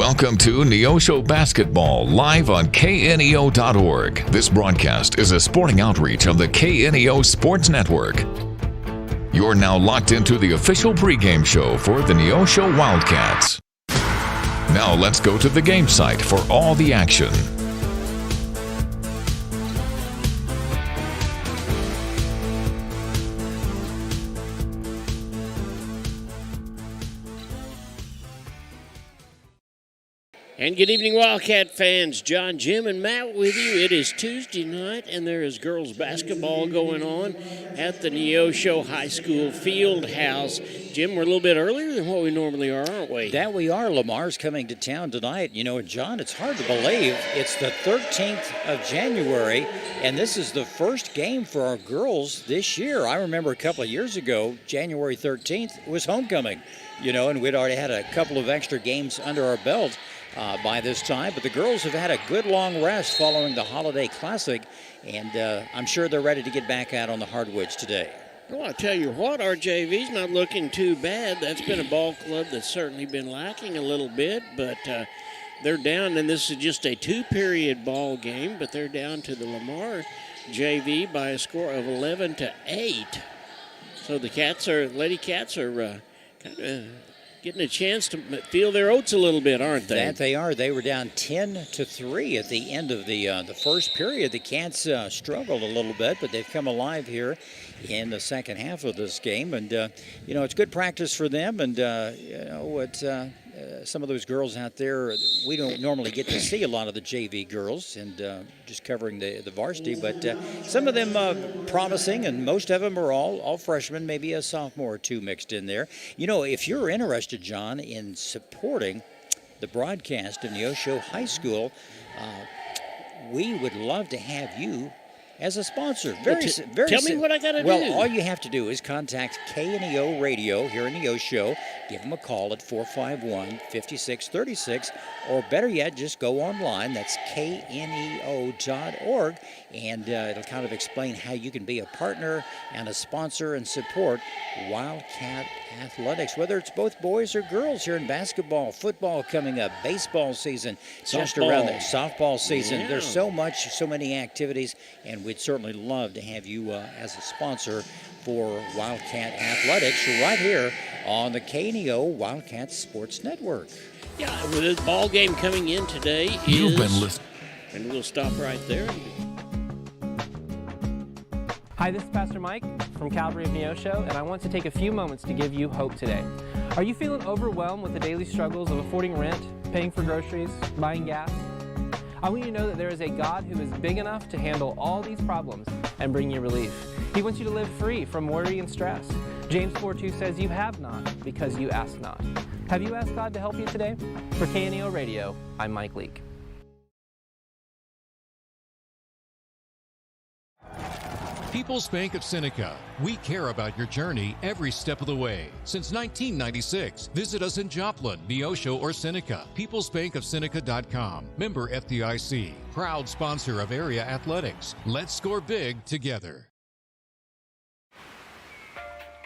Welcome to Neosho Basketball, live on KNEO.org. This broadcast is a sporting outreach of the KNEO Sports Network. You're now locked into the official pregame show for the Neosho Wildcats. Now let's go to the game site for all the action. And good evening, Wildcat fans. John, Jim, and Matt with you. It is Tuesday night, and there is girls basketball going on at the Neosho High School field house. Jim, we're a little bit earlier than what we normally are, aren't we? That we are. Lamar's coming to town tonight. You know, John, it's hard to believe. It's the 13th of January, and this is the first game for our girls this year. I remember a couple of years ago, January 13th, was homecoming, you know, and we'd already had a couple of extra games under our belt by this time. But the girls have had a good long rest following the Holiday Classic, and I'm sure they're ready to get back out on the hardwoods today. Well, I'll tell you what, our JV's not looking too bad. That's been a ball club that's certainly been lacking a little bit, but they're down, and this is just a two-period ball game, but they're down to the Lamar JV by a score of 11-8. So the Lady Cats are kind of getting a chance to feel their oats a little bit, aren't they? That they are. They were down 10-3 at the end of the first period. The Cats struggled a little bit, but they've come alive here in the second half of this game. And, you know, it's good practice for them. And, you know, some of those girls out there, we don't normally get to see a lot of the JV girls and just covering the varsity. But some of them promising, and most of them are all freshmen, maybe a sophomore or two mixed in there. You know, if you're interested, John, in supporting the broadcast of Neosho High School, we would love to have you as a sponsor. Tell me what I got to do. Well, all you have to do is contact KNEO Radio here in Neosho. Give them a call at 451-5636, or better yet, just go online. That's kneo.org, and it'll kind of explain how you can be a partner and a sponsor and support Wildcat athletics, whether it's both boys or girls here in basketball, football coming up, baseball season, just around there, softball season. Yeah. There's so many activities, and we'd certainly love to have you as a sponsor for Wildcat Athletics right here on the KNEO Wildcat Sports Network. Yeah, with this ball game coming in today You've been listening. And we'll stop right there. Hi, this is Pastor Mike from Calvary of Neosho, and I want to take a few moments to give you hope today. Are you feeling overwhelmed with the daily struggles of affording rent, paying for groceries, buying gas? I want you to know that there is a God who is big enough to handle all these problems and bring you relief. He wants you to live free from worry and stress. James 4:2 says, "You have not because you ask not." Have you asked God to help you today? For KNEO Radio, I'm Mike Leake. People's Bank of Seneca. We care about your journey every step of the way. Since 1996, visit us in Joplin, Neosho, or Seneca. PeoplesBankOfSeneca.com. Member FDIC. Proud sponsor of area athletics. Let's score big together.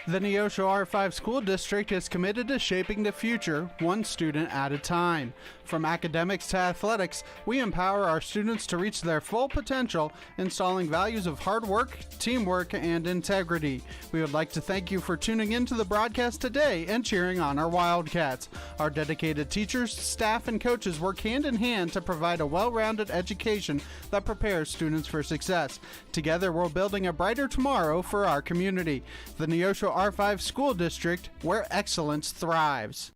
The Neosho R5 School District is committed to shaping the future one student at a time. From academics to athletics, we empower our students to reach their full potential, installing values of hard work, teamwork, and integrity. We would like to thank you for tuning in to the broadcast today and cheering on our Wildcats. Our dedicated teachers, staff, and coaches work hand in hand to provide a well-rounded education that prepares students for success. Together, we're building a brighter tomorrow for our community. The Neosho R5 School District, where excellence thrives.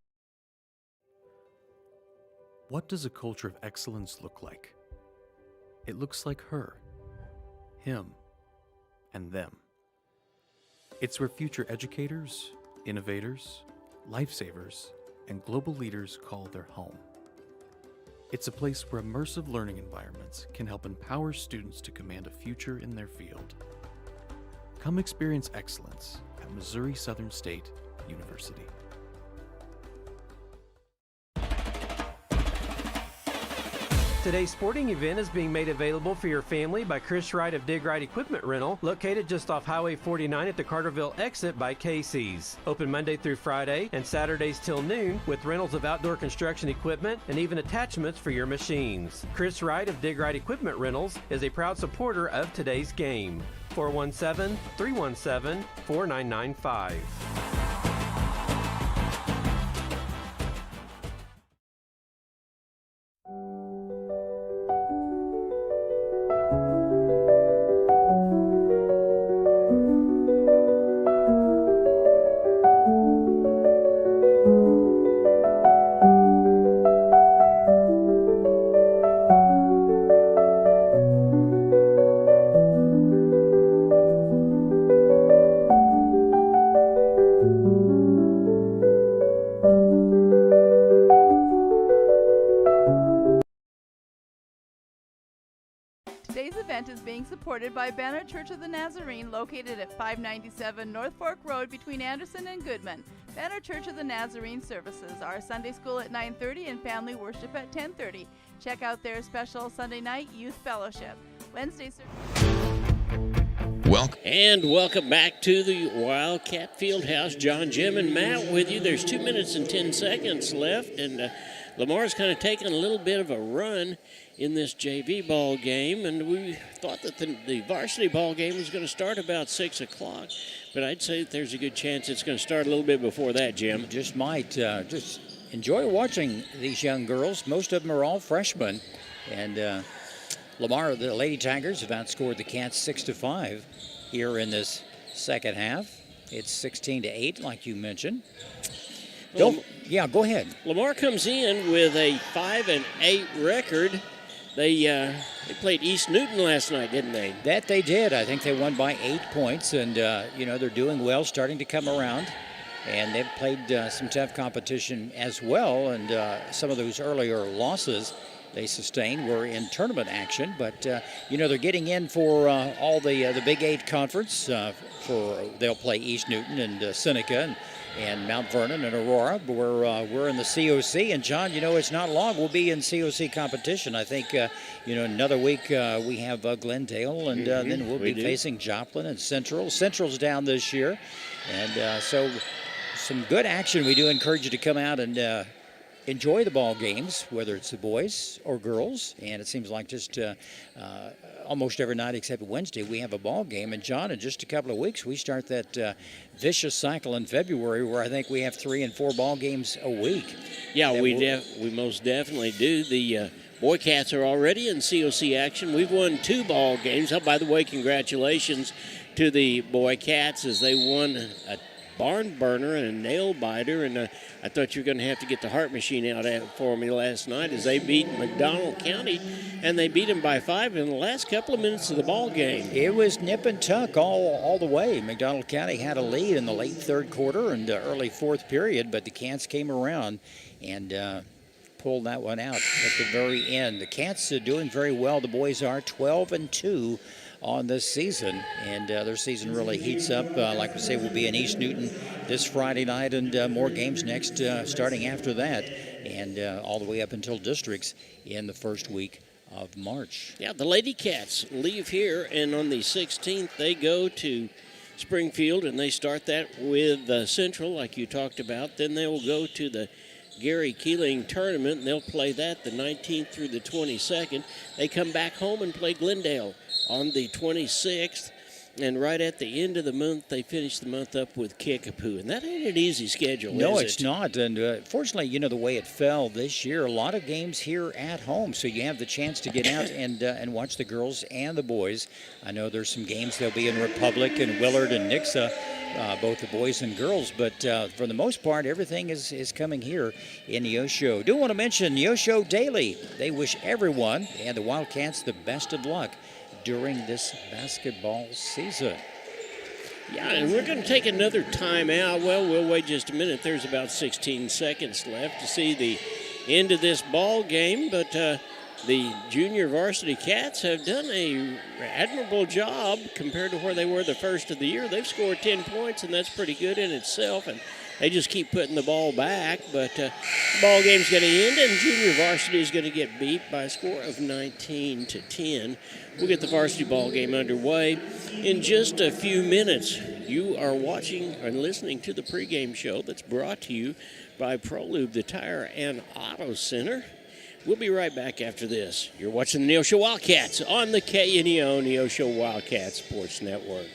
What does a culture of excellence look like? It looks like her, him, and them. It's where future educators, innovators, lifesavers, and global leaders call their home. It's a place where immersive learning environments can help empower students to command a future in their field. Come experience excellence at Missouri Southern State University. Today's sporting event is being made available for your family by Chris Wright of Dig Right Equipment Rental, located just off Highway 49 at the Carterville exit by Casey's. Open Monday through Friday and Saturdays till noon with rentals of outdoor construction equipment and even attachments for your machines. Chris Wright of Dig Right Equipment Rentals is a proud supporter of today's game. 417-317-4995. Today's event is being supported by Banner Church of the Nazarene, located at 597 North Fork Road between Anderson and Goodman. Banner Church of the Nazarene services are Sunday school at 9:30 and family worship at 10:30. Check out their special Sunday night youth fellowship. Wednesday Welcome back to the Wildcat Fieldhouse. John, Jim, and Matt with you. There's 2 minutes and 10 seconds left, and Lamar's kind of taken a little bit of a run in this JV ball game, and we thought that the varsity ball game was going to start about 6 o'clock, but I'd say that there's a good chance it's going to start a little bit before that, Jim. Just might. Just enjoy watching these young girls. Most of them are all freshmen, and Lamar, the Lady Tigers, have outscored the Cats 6-5 here in this second half. It's 16-8, like you mentioned. Go ahead. Lamar comes in with a 5-8 record. They played East Newton last night, didn't they? That they did. I think they won by 8 points, and they're doing well, starting to come around. And they've played some tough competition as well, and some of those earlier losses they sustained were in tournament action. But they're getting in for all the Big 8 conference. They'll play East Newton and Seneca and Mount Vernon and Aurora. But we're in the COC, and John, it's not long. We'll be in COC competition. I think another week we have Glendale, and then we'll be facing Joplin and Central. Central's down this year, and so some good action. We do encourage you to come out and enjoy the ball games, whether it's the boys or girls. And it seems like just almost every night except Wednesday we have a ball game. And John, in just a couple of weeks we start that vicious cycle in February where I think we have 3 and 4 ball games a week. Yeah, we most definitely do. The Boy Cats are already in COC action. We've won 2 ball games. Oh, by the way, congratulations to the Boy Cats as they won a barn burner and a nail biter, and I thought you were going to have to get the heart machine out for me last night as they beat McDonald County, and they beat them by 5 in the last couple of minutes of the ball game. It was nip and tuck all the way. McDonald County had a lead in the late third quarter and early fourth period, but the Cats came around and pulled that one out at the very end. The Cats are doing very well. The boys are 12-2 on this season, and their season really heats up. Like we say, we'll be in East Newton this Friday night, and more games next starting after that, and all the way up until districts in the first week of March. Yeah, the Lady Cats leave here, and on the 16th they go to Springfield, and they start that with Central, like you talked about. Then they will go to the Gary Keeling tournament, and they'll play that the 19th through the 22nd. They come back home and play Glendale on the 26th, and right at the end of the month, they finish the month up with Kickapoo, and that ain't an easy schedule, No, is it's it? not, and fortunately, the way it fell this year, a lot of games here at home, so you have the chance to get out and watch the girls and the boys. I know there's some games they'll be in Republic and Willard and Nixa, both the boys and girls, but for the most part, everything is coming here in Neosho. Do want to mention Neosho Daily. They wish everyone and the Wildcats the best of luck during this basketball season. Yeah, and we're going to take another timeout. Well, we'll wait just a minute. There's about 16 seconds left to see the end of this ball game, but the junior varsity Cats have done a admirable job compared to where they were the first of the year. They've scored 10 points, and that's pretty good in itself, and they just keep putting the ball back. But the ball game's going to end, and junior varsity is going to get beat by a score of 19-10. We'll get the varsity ball game underway in just a few minutes. You are watching and listening to the pregame show that's brought to you by ProLube, the Tire and Auto Center. We'll be right back after this. You're watching the Neosho Wildcats on the KNEO Neosho Wildcats Sports Network.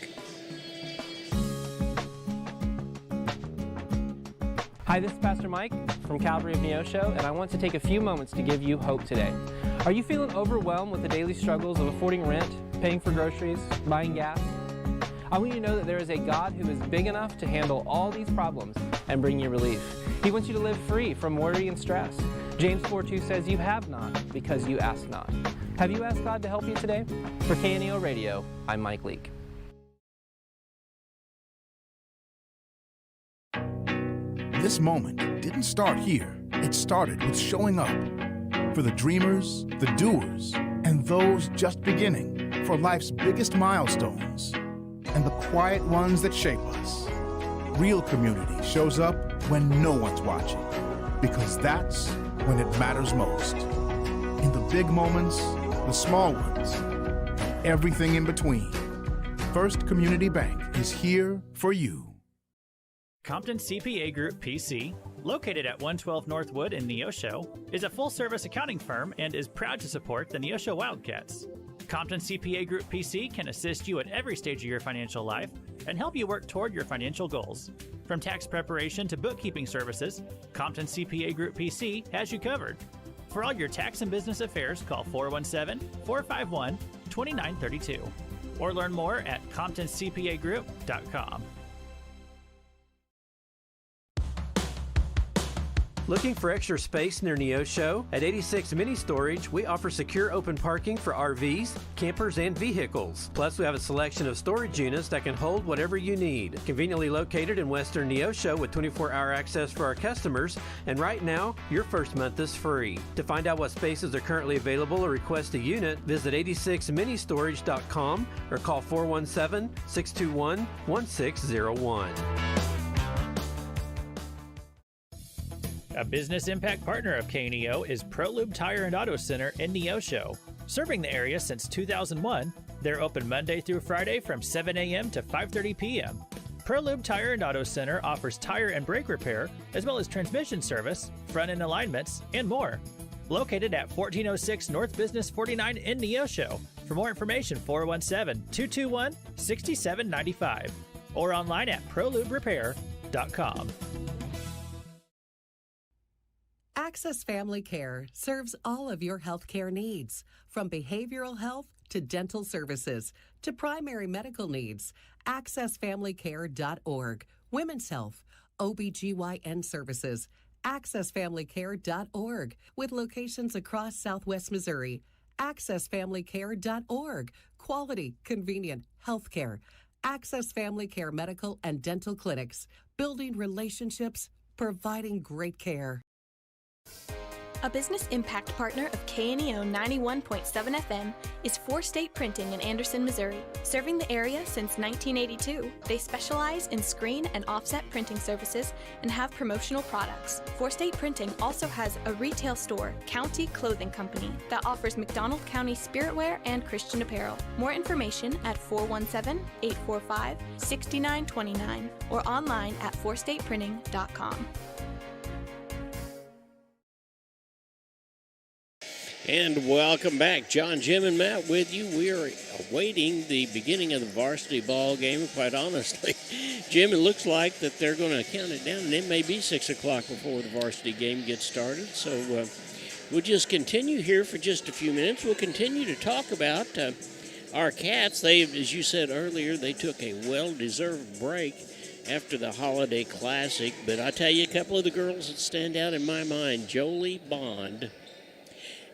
Hi, this is Pastor Mike from Calvary of Neosho, and I want to take a few moments to give you hope today. Are you feeling overwhelmed with the daily struggles of affording rent, paying for groceries, buying gas? I want you to know that there is a God who is big enough to handle all these problems and bring you relief. He wants you to live free from worry and stress. James 4:2 says, "You have not because you ask not." Have you asked God to help you today? For KNEO Radio, I'm Mike Leake. This moment didn't start here. It started with showing up. For the dreamers, the doers, and those just beginning, for life's biggest milestones, and the quiet ones that shape us. Real community shows up when no one's watching, because that's when it matters most. In the big moments, the small ones, and everything in between. First Community Bank is here for you. Compton CPA Group PC, located at 112 Northwood in Neosho, is a full-service accounting firm and is proud to support the Neosho Wildcats. Compton CPA Group PC can assist you at every stage of your financial life and help you work toward your financial goals. From tax preparation to bookkeeping services, Compton CPA Group PC has you covered. For all your tax and business affairs, call 417-451-2932 or learn more at ComptonCPAGroup.com. Looking for extra space near Neosho? At 86 Mini Storage, we offer secure open parking for RVs, campers, and vehicles. Plus, we have a selection of storage units that can hold whatever you need. Conveniently located in Western Neosho with 24-hour access for our customers, and right now, your first month is free. To find out what spaces are currently available or request a unit, visit 86ministorage.com or call 417-621-1601. A business impact partner of KNEO is ProLube Tire and Auto Center in Neosho. Serving the area since 2001, they're open Monday through Friday from 7 a.m. to 5:30 p.m. ProLube Tire and Auto Center offers tire and brake repair, as well as transmission service, front-end alignments, and more. Located at 1406 North Business 49 in Neosho. For more information, 417-221-6795 or online at proluberepair.com. Access Family Care serves all of your health care needs, from behavioral health to dental services to primary medical needs. AccessFamilyCare.org, women's health, OBGYN services. AccessFamilyCare.org, with locations across Southwest Missouri. AccessFamilyCare.org, quality, convenient health care. Access Family Care medical and dental clinics, building relationships, providing great care. A business impact partner of KNEO 91.7 FM is 4 State Printing in Anderson, Missouri. Serving the area since 1982, they specialize in screen and offset printing services and have promotional products. 4 State Printing also has a retail store, County Clothing Company, that offers McDonald County spiritwear and Christian apparel. More information at 417-845-6929 or online at 4stateprinting.com. And welcome back. John, Jim, and Matt with you. We are awaiting the beginning of the varsity ball game. Quite honestly, Jim, it looks like that they're going to count it down, and it may be 6 o'clock before the varsity game gets started. So we'll just continue here for just a few minutes. We'll continue to talk about our Cats. They, as you said earlier, they took a well-deserved break after the Holiday Classic. But I tell you, a couple of the girls that stand out in my mind, Jolie Bond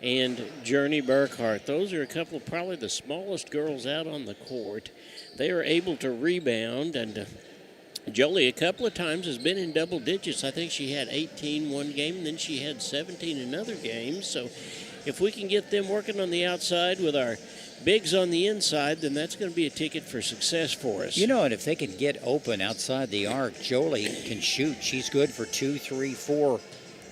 and Journey Burkhart. Those are a couple of probably the smallest girls out on the court. They are able to rebound, and Jolie a couple of times has been in double digits. I think she had 18 one game, and then she had 17 another game. So if we can get them working on the outside with our bigs on the inside, then that's going to be a ticket for success for us. You know, and if they can get open outside the arc, Jolie can shoot. She's good for 2, 3, 4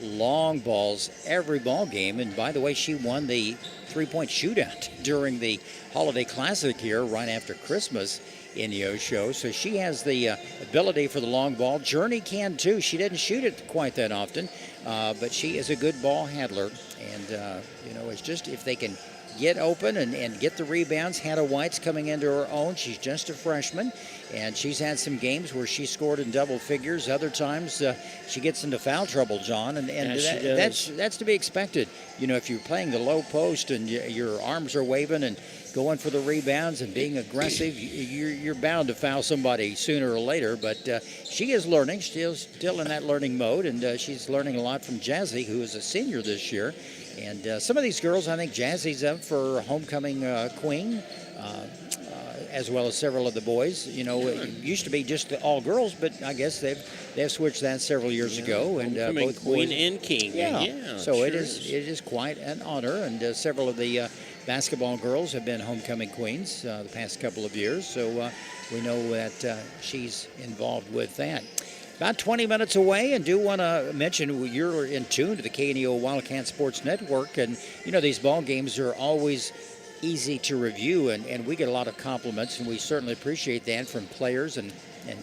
long balls every ball game. And by the way, she won the three-point shootout during the Holiday Classic here right after Christmas in Neosho. So she has the ability for the long ball. Journey can too. She doesn't shoot it quite that often, but she is a good ball handler. And, you know, it's just if they can get open and get the rebounds. Hannah White's coming into her own. She's just a freshman, and she's had some games where she scored in double figures. Other times she gets into foul trouble, John, and that's to be expected. You know, if you're playing the low post and your arms are waving and going for the rebounds and being aggressive, you're bound to foul somebody sooner or later. But she is learning, still in that learning mode, and she's learning a lot from Jazzy, who is a senior this year. And some of these girls, I think Jazzy's up for homecoming queen, as well as several of the boys. You know, it used to be just all girls, but I guess they've switched that several years ago. And both queen boys, and king. Yeah. So sure it is quite an honor, and several of the basketball girls have been homecoming queens the past couple of years. So we know that she's involved with that. About 20 minutes away, and do want to mention you're in tune to the KNEO Wildcat Sports Network, and you know these ball games are always easy to review, and we get a lot of compliments, and we certainly appreciate that from players and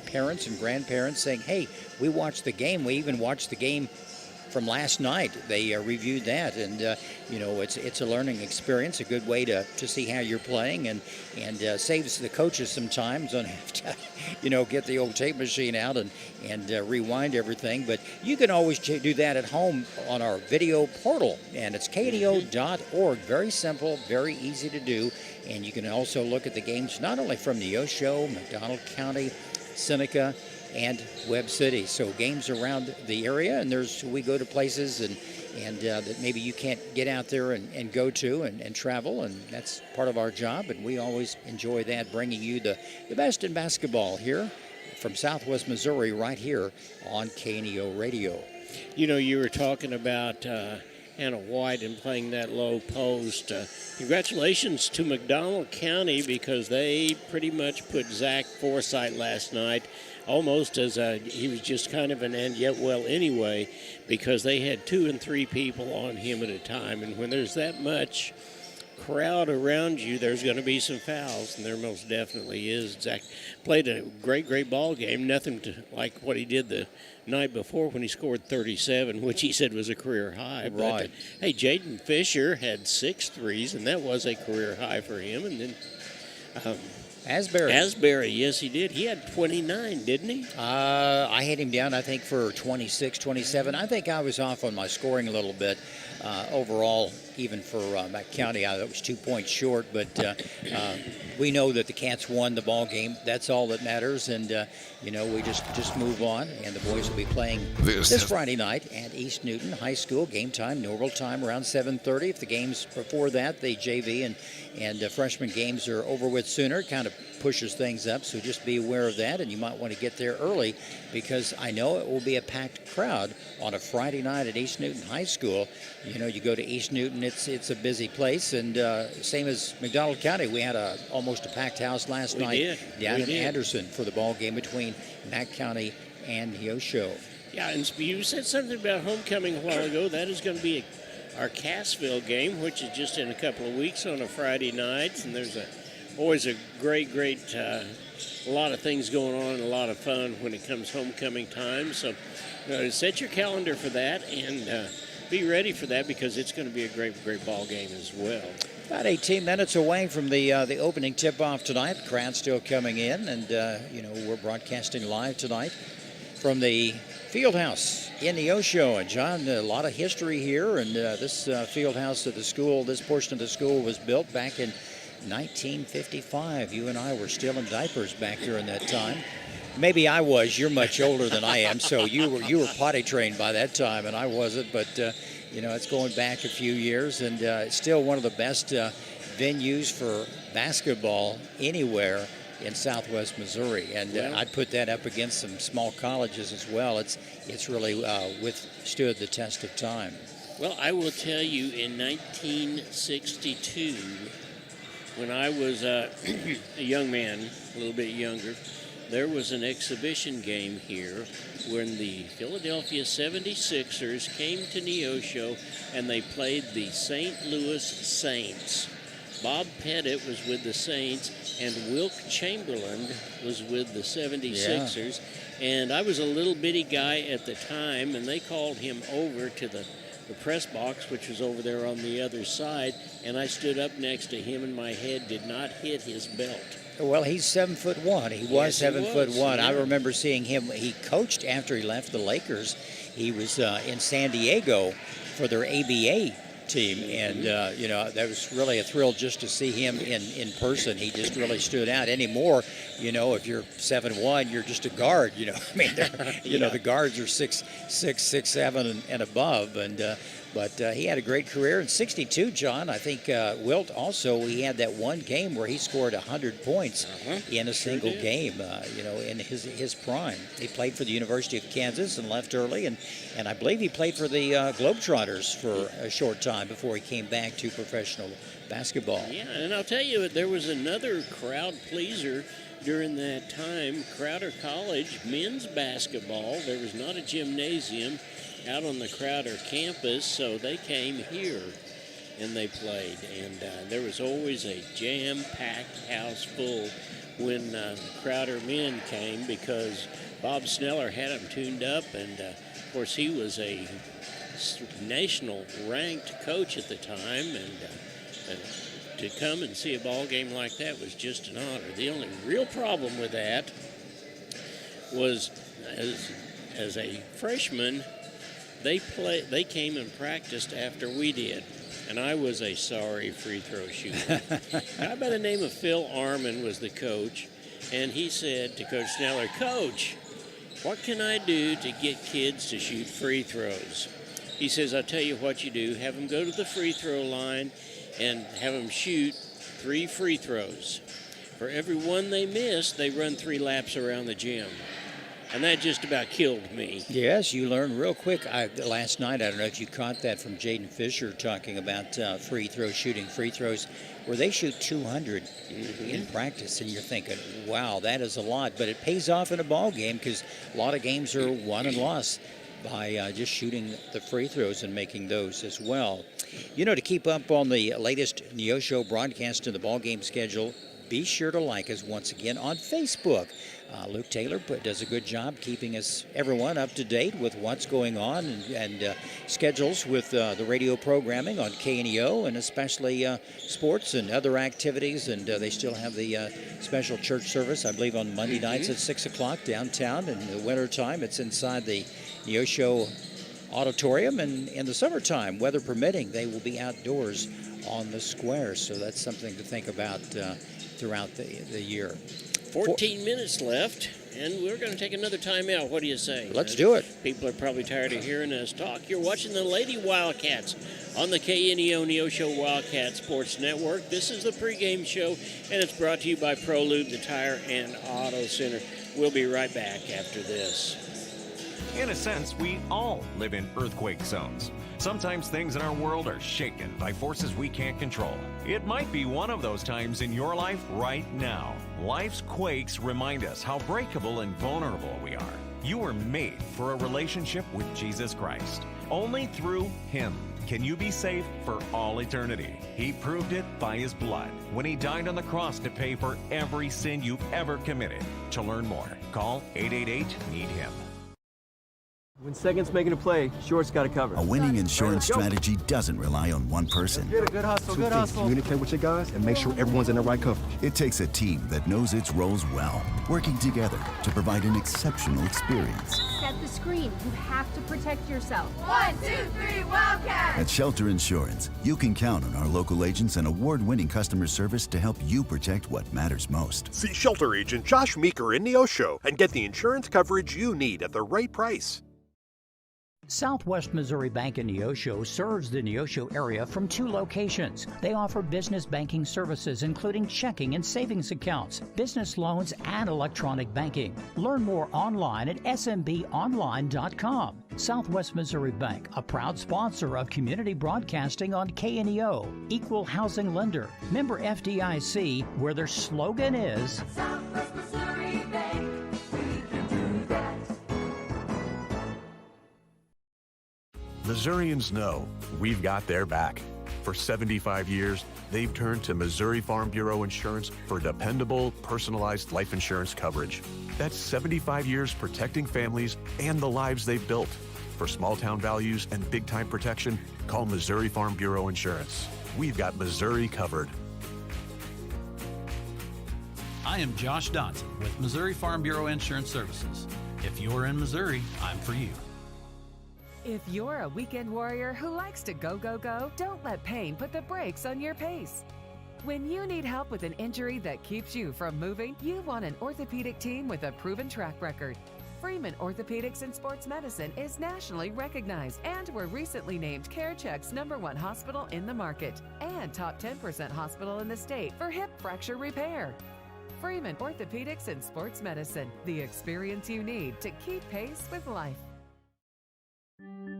parents and grandparents saying, hey, we watched the game. We even watched the game from last night. They reviewed that, and you know it's a learning experience, a good way to see how you're playing, and saves the coaches some time. Don't have to get the old tape machine out and rewind everything. But you can always do that at home on our video portal, and it's kneo.org. Very simple, very easy to do, and you can also look at the games not only from Neosho, McDonald County, Seneca, and Webb City. So games around the area, and we go to places and that maybe you can't get out there and go to and travel, and that's part of our job, and we always enjoy that, bringing you the best in basketball here from Southwest Missouri right here on KNEO Radio. You know, you were talking about Hannah White and playing that low post. Congratulations to McDonald County, because they pretty much put Zach Forsythe last night almost as he was just kind of an end yet well anyway, because they had 2 and 3 people on him at a time, and when there's that much crowd around you, there's going to be some fouls, and there most definitely is. Zach played a great ball game, nothing like what he did the night before when he scored 37, which he said was a career high. Right. But hey, Jaden Fisher had 6 threes, and that was a career high for him. And then Asbury, yes, he did. He had 29, didn't he? I had him down, I think, for 26, 27. I think I was off on my scoring a little bit. Overall, even for Mac County, I was 2 points short, but we know that the Cats won the ball game. That's all that matters, and we just move on, and the boys will be playing this Friday night at East Newton High School. Game time, normal time, around 7:30. If the games before that, the JV and freshman games are over with sooner, kind of pushes things up, so just be aware of that, and you might want to get there early, because I know it will be a packed crowd on a Friday night at East Newton High School. You go to East Newton, it's a busy place, and same as McDonald County. We had almost a packed house last night down in Anderson for the ball game between Mac County and Neosho. Yeah, and you said something about homecoming a while ago. That is going to be our Cassville game, which is just in a couple of weeks on a Friday night, and there's always a great a lot of things going on and a lot of fun when it comes homecoming time. So set your calendar for that and be ready for that, because it's going to be a great ball game as well. About 18 minutes away from the opening tip-off tonight. The crowd's still coming in, and we're broadcasting live tonight from the field house in Neosho. And John, a lot of history here, and this field house of the school, this portion of the school was built back in 1955. You and I were still in diapers back during that time. Maybe I was. You're much older than I am, so you were potty trained by that time, and I wasn't. But it's going back a few years, and it's still one of the best venues for basketball anywhere in Southwest Missouri. And I'd put that up against some small colleges as well. It's really withstood the test of time. Well, I will tell you, in 1962, when I was a young man, a little bit younger, there was an exhibition game here when the Philadelphia 76ers came to Neosho and they played the St. Louis Saints. Bob Pettit was with the Saints and Wilt Chamberlain was with the 76ers. Yeah. And I was a little bitty guy at the time, and they called him over to the press box, which was over there on the other side, and I stood up next to him, and my head did not hit his belt. Well, he's 7'1". He was 7'1". Yeah. I remember seeing him. He coached after he left the Lakers. He was in San Diego for their ABA team, and that was really a thrill just to see him in person. He just really stood out. Anymore, if you're 7'1", you're just a guard. I mean, the guards are 6'6", 6'7", and above, but he had a great career. In 62, John, I think Wilt also, he had that one game where he scored 100 points in a single game, in his prime. He played for the University of Kansas and left early, and I believe he played for the Globetrotters for a short time before he came back to professional basketball. Yeah, and I'll tell you, there was another crowd pleaser during that time, Crowder College men's basketball. There was not a gymnasium out on the Crowder campus, so they came here and they played. And there was always a jam-packed house full when Crowder men came, because Bob Sneller had them tuned up, and of course he was a national ranked coach at the time, and to come and see a ball game like that was just an honor. The only real problem with that was as a freshman, they came and practiced after we did, and I was a sorry free throw shooter. A guy by the name of Phil Armin was the coach, and he said to Coach Sneller, "Coach, what can I do to get kids to shoot free throws?" He says, "I'll tell you what you do. Have them go to the free throw line and have them shoot 3 free throws. For every one they miss, they run 3 laps around the gym." And that just about killed me. Yes, you learn real quick. Last night, I don't know if you caught that from Jaden Fisher talking about shooting free throws, where they shoot 200 in practice, and you're thinking, wow, that is a lot. But it pays off in a ball game, because a lot of games are won and lost by just shooting the free throws and making those as well. To keep up on the latest Neosho broadcast and the ball game schedule, be sure to like us once again on Facebook. Luke Taylor does a good job keeping everyone up to date with what's going on and schedules with the radio programming on KNEO, and especially sports and other activities. And they still have the special church service, I believe, on Monday nights at 6 o'clock downtown. In the wintertime, it's inside the Neosho Auditorium, and in the summertime, weather permitting, they will be outdoors on the square. So that's something to think about throughout the year. 14 minutes left, and we're going to take another timeout. What do you say? Let's do it. People are probably tired of hearing us talk. You're watching the Lady Wildcats on the KNEO Neosho Wildcat Sports Network. This is the pregame show, and it's brought to you by ProLube, the Tire and Auto Center. We'll be right back after this. In a sense, we all live in earthquake zones. Sometimes things in our world are shaken by forces we can't control. It might be one of those times in your life right now. Life's quakes remind us how breakable and vulnerable we are. You were made for a relationship with Jesus Christ. Only through Him can you be safe for all eternity. He proved it by His blood when He died on the cross to pay for every sin you've ever committed. To learn more, call 888-NEED-HIM. When Second's making a play, Short's got it covered. A winning insurance strategy doesn't rely on one person. Good hustle, good hustle. Communicate with your guys and make sure everyone's in the right coverage. It takes a team that knows its roles well, working together to provide an exceptional experience. Set the screen. You have to protect yourself. 1, 2, 3, Wildcat! At Shelter Insurance, you can count on our local agents and award-winning customer service to help you protect what matters most. See Shelter Agent Josh Meeker in Neosho and get the insurance coverage you need at the right price. Southwest Missouri Bank in Neosho serves the Neosho area from 2 locations. They offer business banking services including checking and savings accounts, business loans, and electronic banking. Learn more online at smbonline.com. Southwest Missouri Bank, a proud sponsor of community broadcasting on KNEO, equal housing lender, member FDIC, where their slogan is Southwest Missouri Bank, we can do that. Missourians know we've got their back. For 75 years, they've turned to Missouri Farm Bureau Insurance for dependable, personalized life insurance coverage. That's 75 years protecting families and the lives they've built. For small-town values and big-time protection, call Missouri Farm Bureau Insurance. We've got Missouri covered. I am Josh Dotson with Missouri Farm Bureau Insurance Services. If you're in Missouri, I'm for you. If you're a weekend warrior who likes to go, go, go, don't let pain put the brakes on your pace. When you need help with an injury that keeps you from moving, you want an orthopedic team with a proven track record. Freeman Orthopedics and Sports Medicine is nationally recognized, and were recently named CareCheck's #1 hospital in the market and top 10% hospital in the state for hip fracture repair. Freeman Orthopedics and Sports Medicine, the experience you need to keep pace with life.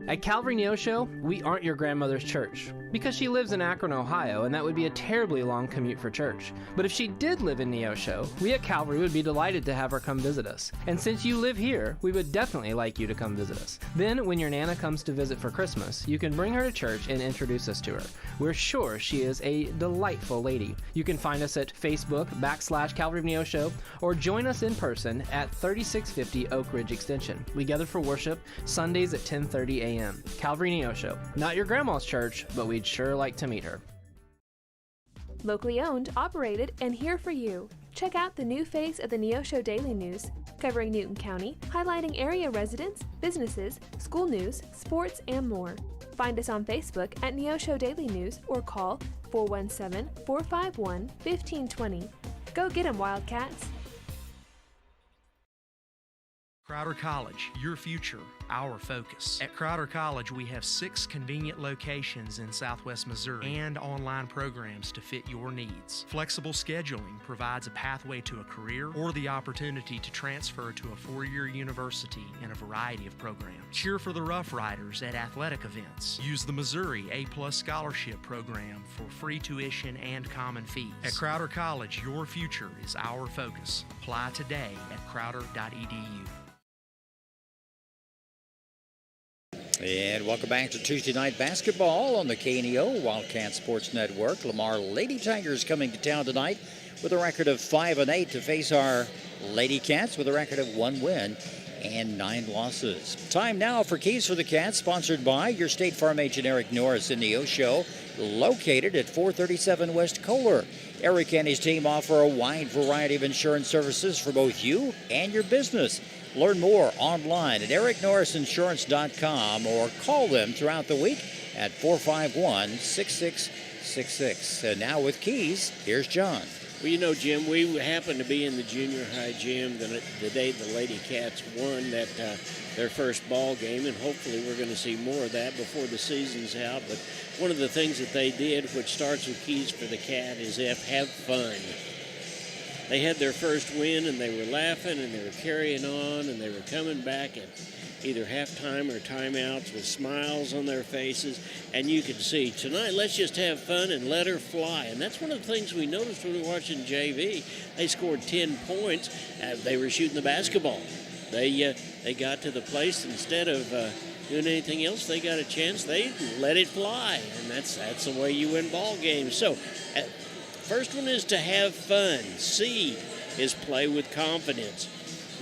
At Calvary Neosho, we aren't your grandmother's church, because she lives in Akron, Ohio, and that would be a terribly long commute for church. But if she did live in Neosho, we at Calvary would be delighted to have her come visit us. And since you live here, we would definitely like you to come visit us. Then, when your Nana comes to visit for Christmas, you can bring her to church and introduce us to her. We're sure she is a delightful lady. You can find us at Facebook/Calvary of Neosho, or join us in person at 3650 Oak Ridge Extension. We gather for worship Sundays at 10:30 a.m. Calvary Neosho. Not your grandma's church, but we'd sure like to meet her. Locally owned, operated, and here for you. Check out the new face of the Neosho Daily News, covering Newton County, highlighting area residents, businesses, school news, sports, and more. Find us on Facebook at Neosho Daily News or call 417-451-1520. Go get 'em, Wildcats! Crowder College, your future, our focus. At Crowder College, we have 6 convenient locations in Southwest Missouri and online programs to fit your needs. Flexible scheduling provides a pathway to a career or the opportunity to transfer to a 4-year university in a variety of programs. Cheer for the Rough Riders at athletic events. Use the Missouri A+ Scholarship Program for free tuition and common fees. At Crowder College, your future is our focus. Apply today at crowder.edu. And welcome back to Tuesday Night Basketball on the KNEO Wildcat Sports Network. Lamar Lady Tigers coming to town tonight with a record of 5-8 to face our Lady Cats with a record of 1 win and 9 losses. Time now for Keys for the Cats, sponsored by your State Farm agent Eric Norris in Neosho, located at 437 West Kohler. Eric and his team offer a wide variety of insurance services for both you and your business. Learn more online at ericnorrisinsurance.com or call them throughout the week at 451-6666. And now with Keys, here's John. Well, you know, Jim, we happened to be in the junior high gym the day the Lady Cats won their first ball game, and hopefully we're going to see more of that before the season's out. But one of the things that they did, which starts with Keys for the Cat, is have fun. They had their first win, and they were laughing, and they were carrying on, and they were coming back at either halftime or timeouts with smiles on their faces. And you could see, tonight, let's just have fun and let her fly. And that's one of the things we noticed when we were watching JV. They scored 10 points. They were shooting the basketball. They got to the place, instead of doing anything else, they got a chance. They let it fly, and that's the way you win ball games. So, first one is to have fun. C is play with confidence.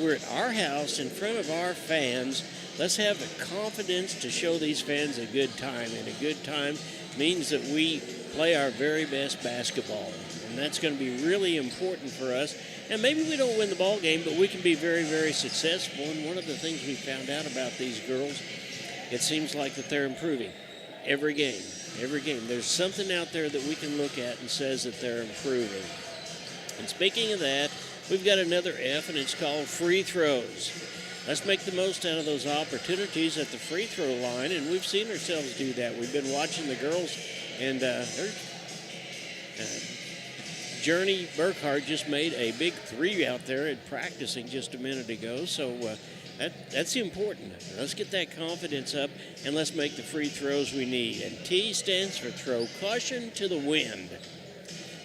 We're at our house in front of our fans. Let's have the confidence to show these fans a good time. And a good time means that we play our very best basketball. And that's going to be really important for us. And maybe we don't win the ball game, but we can be very, very successful. And one of the things we found out about these girls, it seems like that they're improving every game. Every game. There's something out there that we can look at and says that they're improving. And speaking of that, we've got another F, and it's called free throws. let's make the most out of those opportunities at the free throw line, and we've seen ourselves do that. We've been watching the girls, and Journey Burkhart just made a big three out there at practicing just a minute ago, so that's important. Let's get that confidence up, and let's make the free throws we need. And T stands for throw caution to the wind.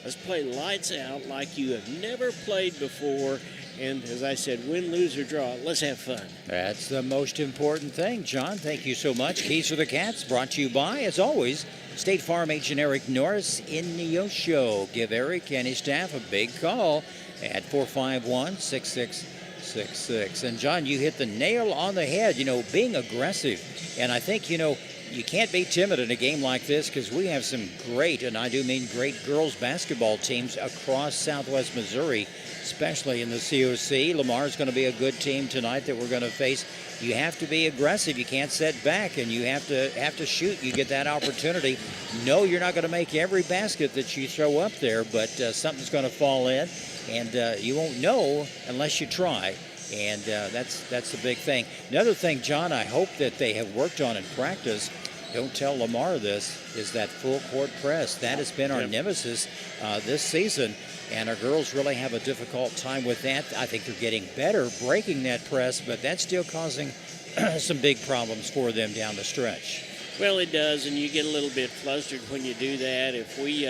Let's play lights out like you have never played before. And as I said, win, lose, or draw, let's have fun. That's the most important thing, John. Thank you so much. Keys for the Cats brought to you by, as always, State Farm agent Eric Norris in Neosho. Give Eric and his staff a big call at 451-6666. And, John, you hit the nail on the head, being aggressive. And I think, you can't be timid in a game like this because we have some great, and I do mean great, girls basketball teams across Southwest Missouri, especially in the COC. Lamar's going to be a good team tonight that we're going to face. You have to be aggressive. You can't sit back, and you have to shoot. You get that opportunity. No, you're not going to make every basket that you throw up there, but something's going to fall in, and you won't know unless you try. And that's the big thing. Another thing, John, I hope that they have worked on in practice, don't tell Lamar this, is that full court press. That has been our nemesis this season, and our girls really have a difficult time with that. I think they're getting better breaking that press, but that's still causing some big problems for them down the stretch. Well, it does, and you get a little bit flustered when you do that. If we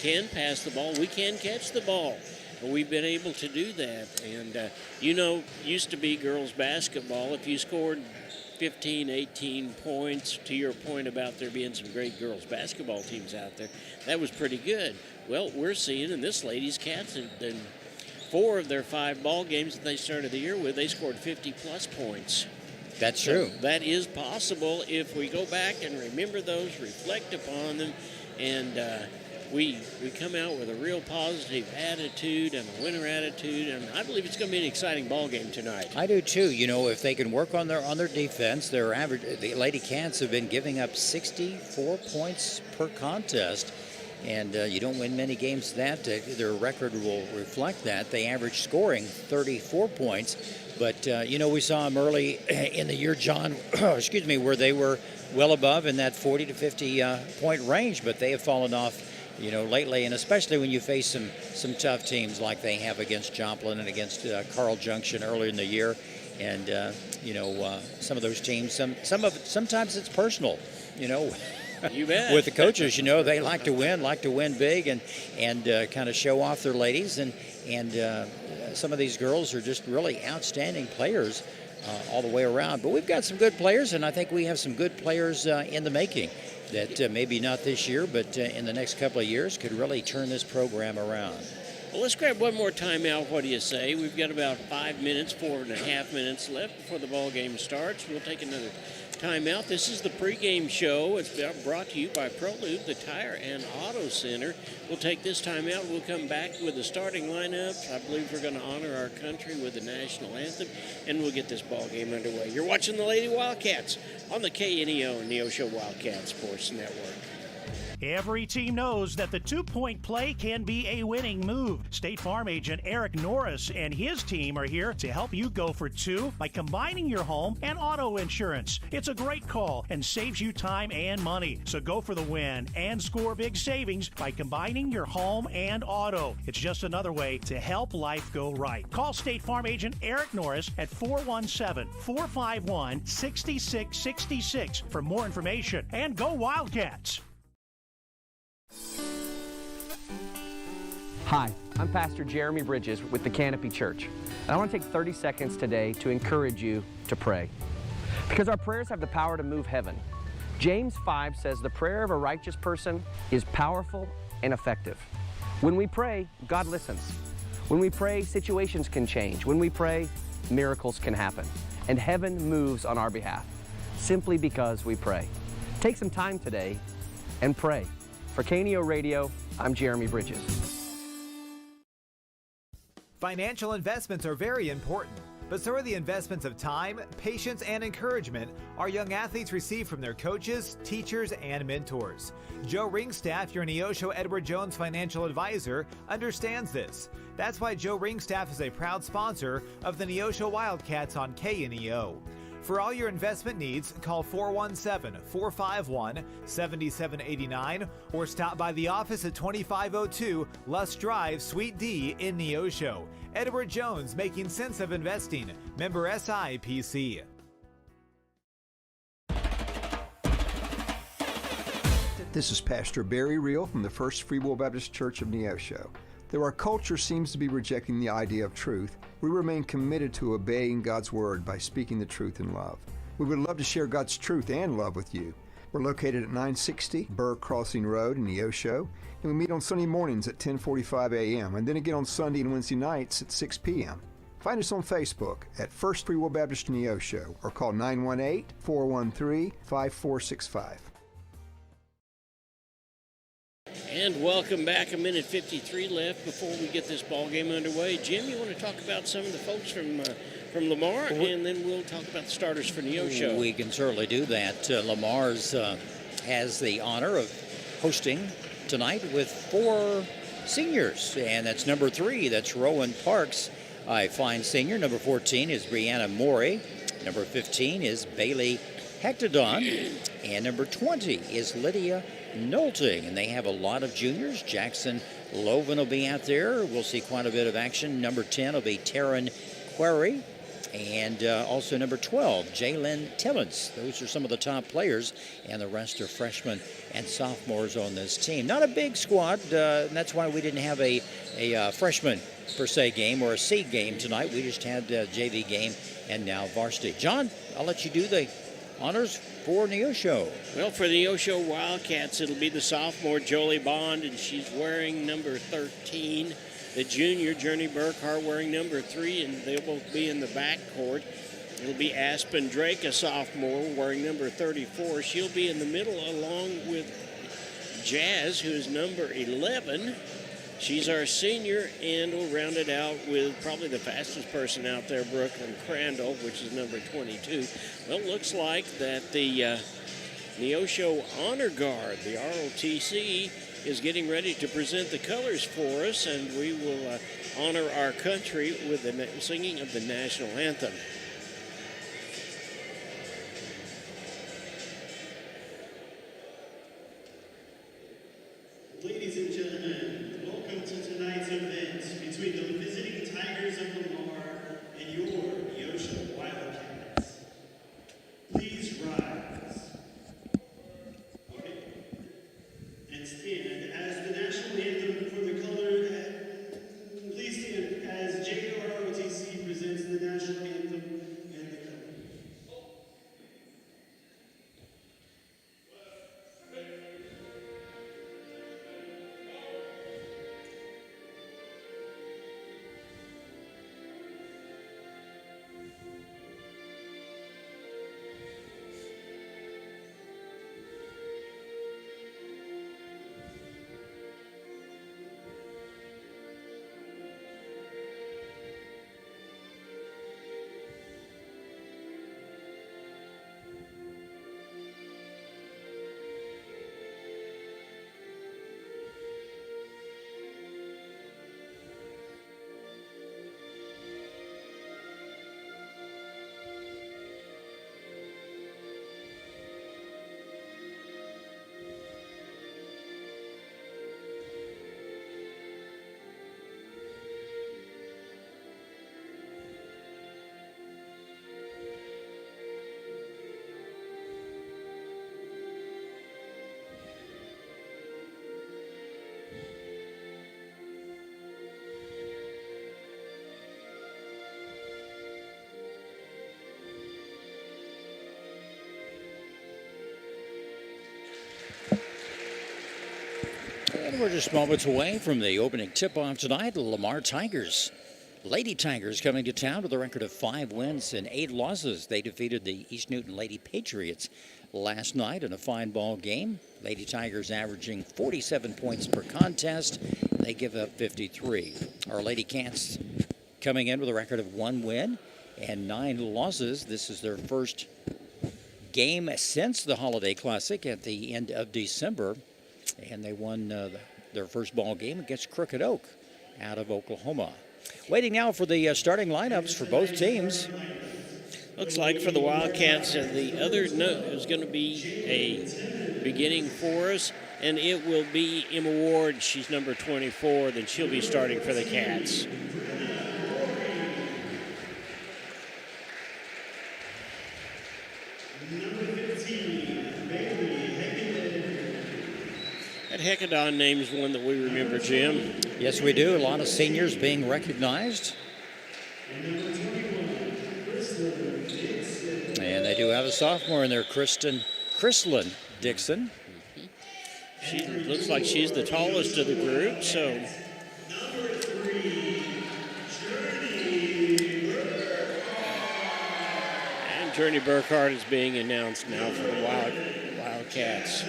can pass the ball, we can catch the ball. We've been able to do that, and used to be girls basketball. If you scored 15, 18 points, to your point about there being some great girls basketball teams out there, that was pretty good. Well, we're seeing in this ladies' Cats, in 4 of their 5 ball games that they started the year with, they scored 50-plus points. That's true. So that is possible if we go back and remember those, reflect upon them, and we come out with a real positive attitude and a winner attitude, and I believe it's going to be an exciting ball game tonight. I do too. If they can work on their defense, the Lady Cats have been giving up 64 points per contest, and you don't win many games that. Their record will reflect that. They average scoring 34 points, but we saw them early in the year, John, where they were well above in that 40 to 50 point range, but they have fallen off lately, and especially when you face some tough teams like they have against Joplin and against Carl Junction earlier in the year. And, some of those teams, sometimes it's personal, You bet. With the coaches, they like to win big and kind of show off their ladies. And some of these girls are just really outstanding players all the way around. But we've got some good players, and I think we have some good players in the making that maybe not this year, but in the next couple of years could really turn this program around. Well, let's grab one more timeout. What do you say? We've got about 4.5 minutes left before the ball game starts. We'll take another timeout. This is the pregame show. It's brought to you by ProLube, the Tire and Auto Center. We'll take this timeout. We'll come back with the starting lineup. I believe we're going to honor our country with the national anthem, and we'll get this ball game underway. You're watching the Lady Wildcats on the KNEO and Neosho Wildcat Sports Network. Every team knows that the two-point play can be a winning move. State Farm agent Eric Norris and his team are here to help you go for 2 by combining your home and auto insurance. It's a great call and saves you time and money. So go for the win and score big savings by combining your home and auto. It's just another way to help life go right. Call State Farm agent Eric Norris at 417-451-6666 for more information. And go Wildcats! Hi, I'm Pastor Jeremy Bridges with the Canopy Church, and I want to take 30 seconds today to encourage you to pray, because our prayers have the power to move heaven. James 5 says the prayer of a righteous person is powerful and effective. When we pray, God listens. When we pray, situations can change. When we pray, miracles can happen, and heaven moves on our behalf, simply because we pray. Take some time today and pray. For KNEO Radio, I'm Jeremy Bridges. Financial investments are very important, but so are the investments of time, patience, and encouragement our young athletes receive from their coaches, teachers, and mentors. Joe Ringstaff, your Neosho Edward Jones financial advisor, understands this. That's why Joe Ringstaff is a proud sponsor of the Neosho Wildcats on KNEO. For all your investment needs, call 417-451-7789 or stop by the office at 2502 Lusk Drive, Suite D in Neosho. Edward Jones, making sense of investing. Member SIPC. This is Pastor Barry Reel from the First Free Will Baptist Church of Neosho. Though our culture seems to be rejecting the idea of truth, we remain committed to obeying God's Word by speaking the truth in love. We would love to share God's truth and love with you. We're located at 960 Burr Crossing Road in Neosho, and we meet on Sunday mornings at 10:45 a.m. and then again on Sunday and Wednesday nights at 6 p.m. Find us on Facebook at First Free Will Baptist Neosho or call 918-413-5465. And welcome back. 1:53 left before we get this ball game underway. Jim, you want to talk about some of the folks from Lamar, and then we'll talk about the starters for Neosho. We can certainly do that. Lamar's has the honor of hosting tonight with 4 seniors, and that's number 3. That's Rowan Parks, a fine senior. Number 14 is Brianna Morey. Number 15 is Bailey Hectodon, and number 20 is Lydia Knowlting, and they have a lot of juniors. Jackson Loven will be out there. We'll see quite a bit of action. Number 10 will be Taryn Quarry, and also number 12, Jalen Timmons. Those are some of the top players, and the rest are freshmen and sophomores on this team. Not a big squad, and that's why we didn't have a freshman per se game or a seed game tonight. We just had a JV game and now varsity. John, I'll let you do the honors for Neosho. Well, for the Neosho Wildcats, it'll be the sophomore Jolie Bond, and she's wearing number 13. The junior Journey Burkhart wearing number 3, and they'll both be in the backcourt. It'll be Aspen Drake, a sophomore, wearing number 34. She'll be in the middle along with Jazz, who is number 11. She's our senior, and we'll round it out with probably the fastest person out there, Brooklyn Crandall, which is number 22. Well, it looks like that the Neosho Honor Guard, the ROTC, is getting ready to present the colors for us, and we will honor our country with the singing of the national anthem. Ladies and gentlemen, welcome to tonight's event between the visiting Tigers of Lamar and your Neosho Wildcats. Please rise. Okay. And stand as the national anthem for the color. Please stand as JROTC presents the national anthem and the color. And we're just moments away from the opening tip-off tonight. The Lamar Tigers, Lady Tigers, coming to town with a record of 5 wins and 8 losses. They defeated the East Newton Lady Patriots last night in a fine ball game. Lady Tigers averaging 47 points per contest. They give up 53. Our Lady Cats coming in with a record of 1 win and 9 losses. This is their first game since the Holiday Classic at the end of December, and they won their first ball game against Crooked Oak out of Oklahoma. Waiting now for the starting lineups for both teams. Looks like for the Wildcats, the other note is going to be a beginning for us, and it will be Emma Ward. She's number 24. Then she'll be starting for the Cats. That Hecadon name is one that we remember, Jim. Yes, we do. A lot of seniors being recognized. And they do have a sophomore in there, Chrislyn Dixon. She looks like she's the tallest of the group, so. And Journey Burkhardt is being announced now for the Wildcats.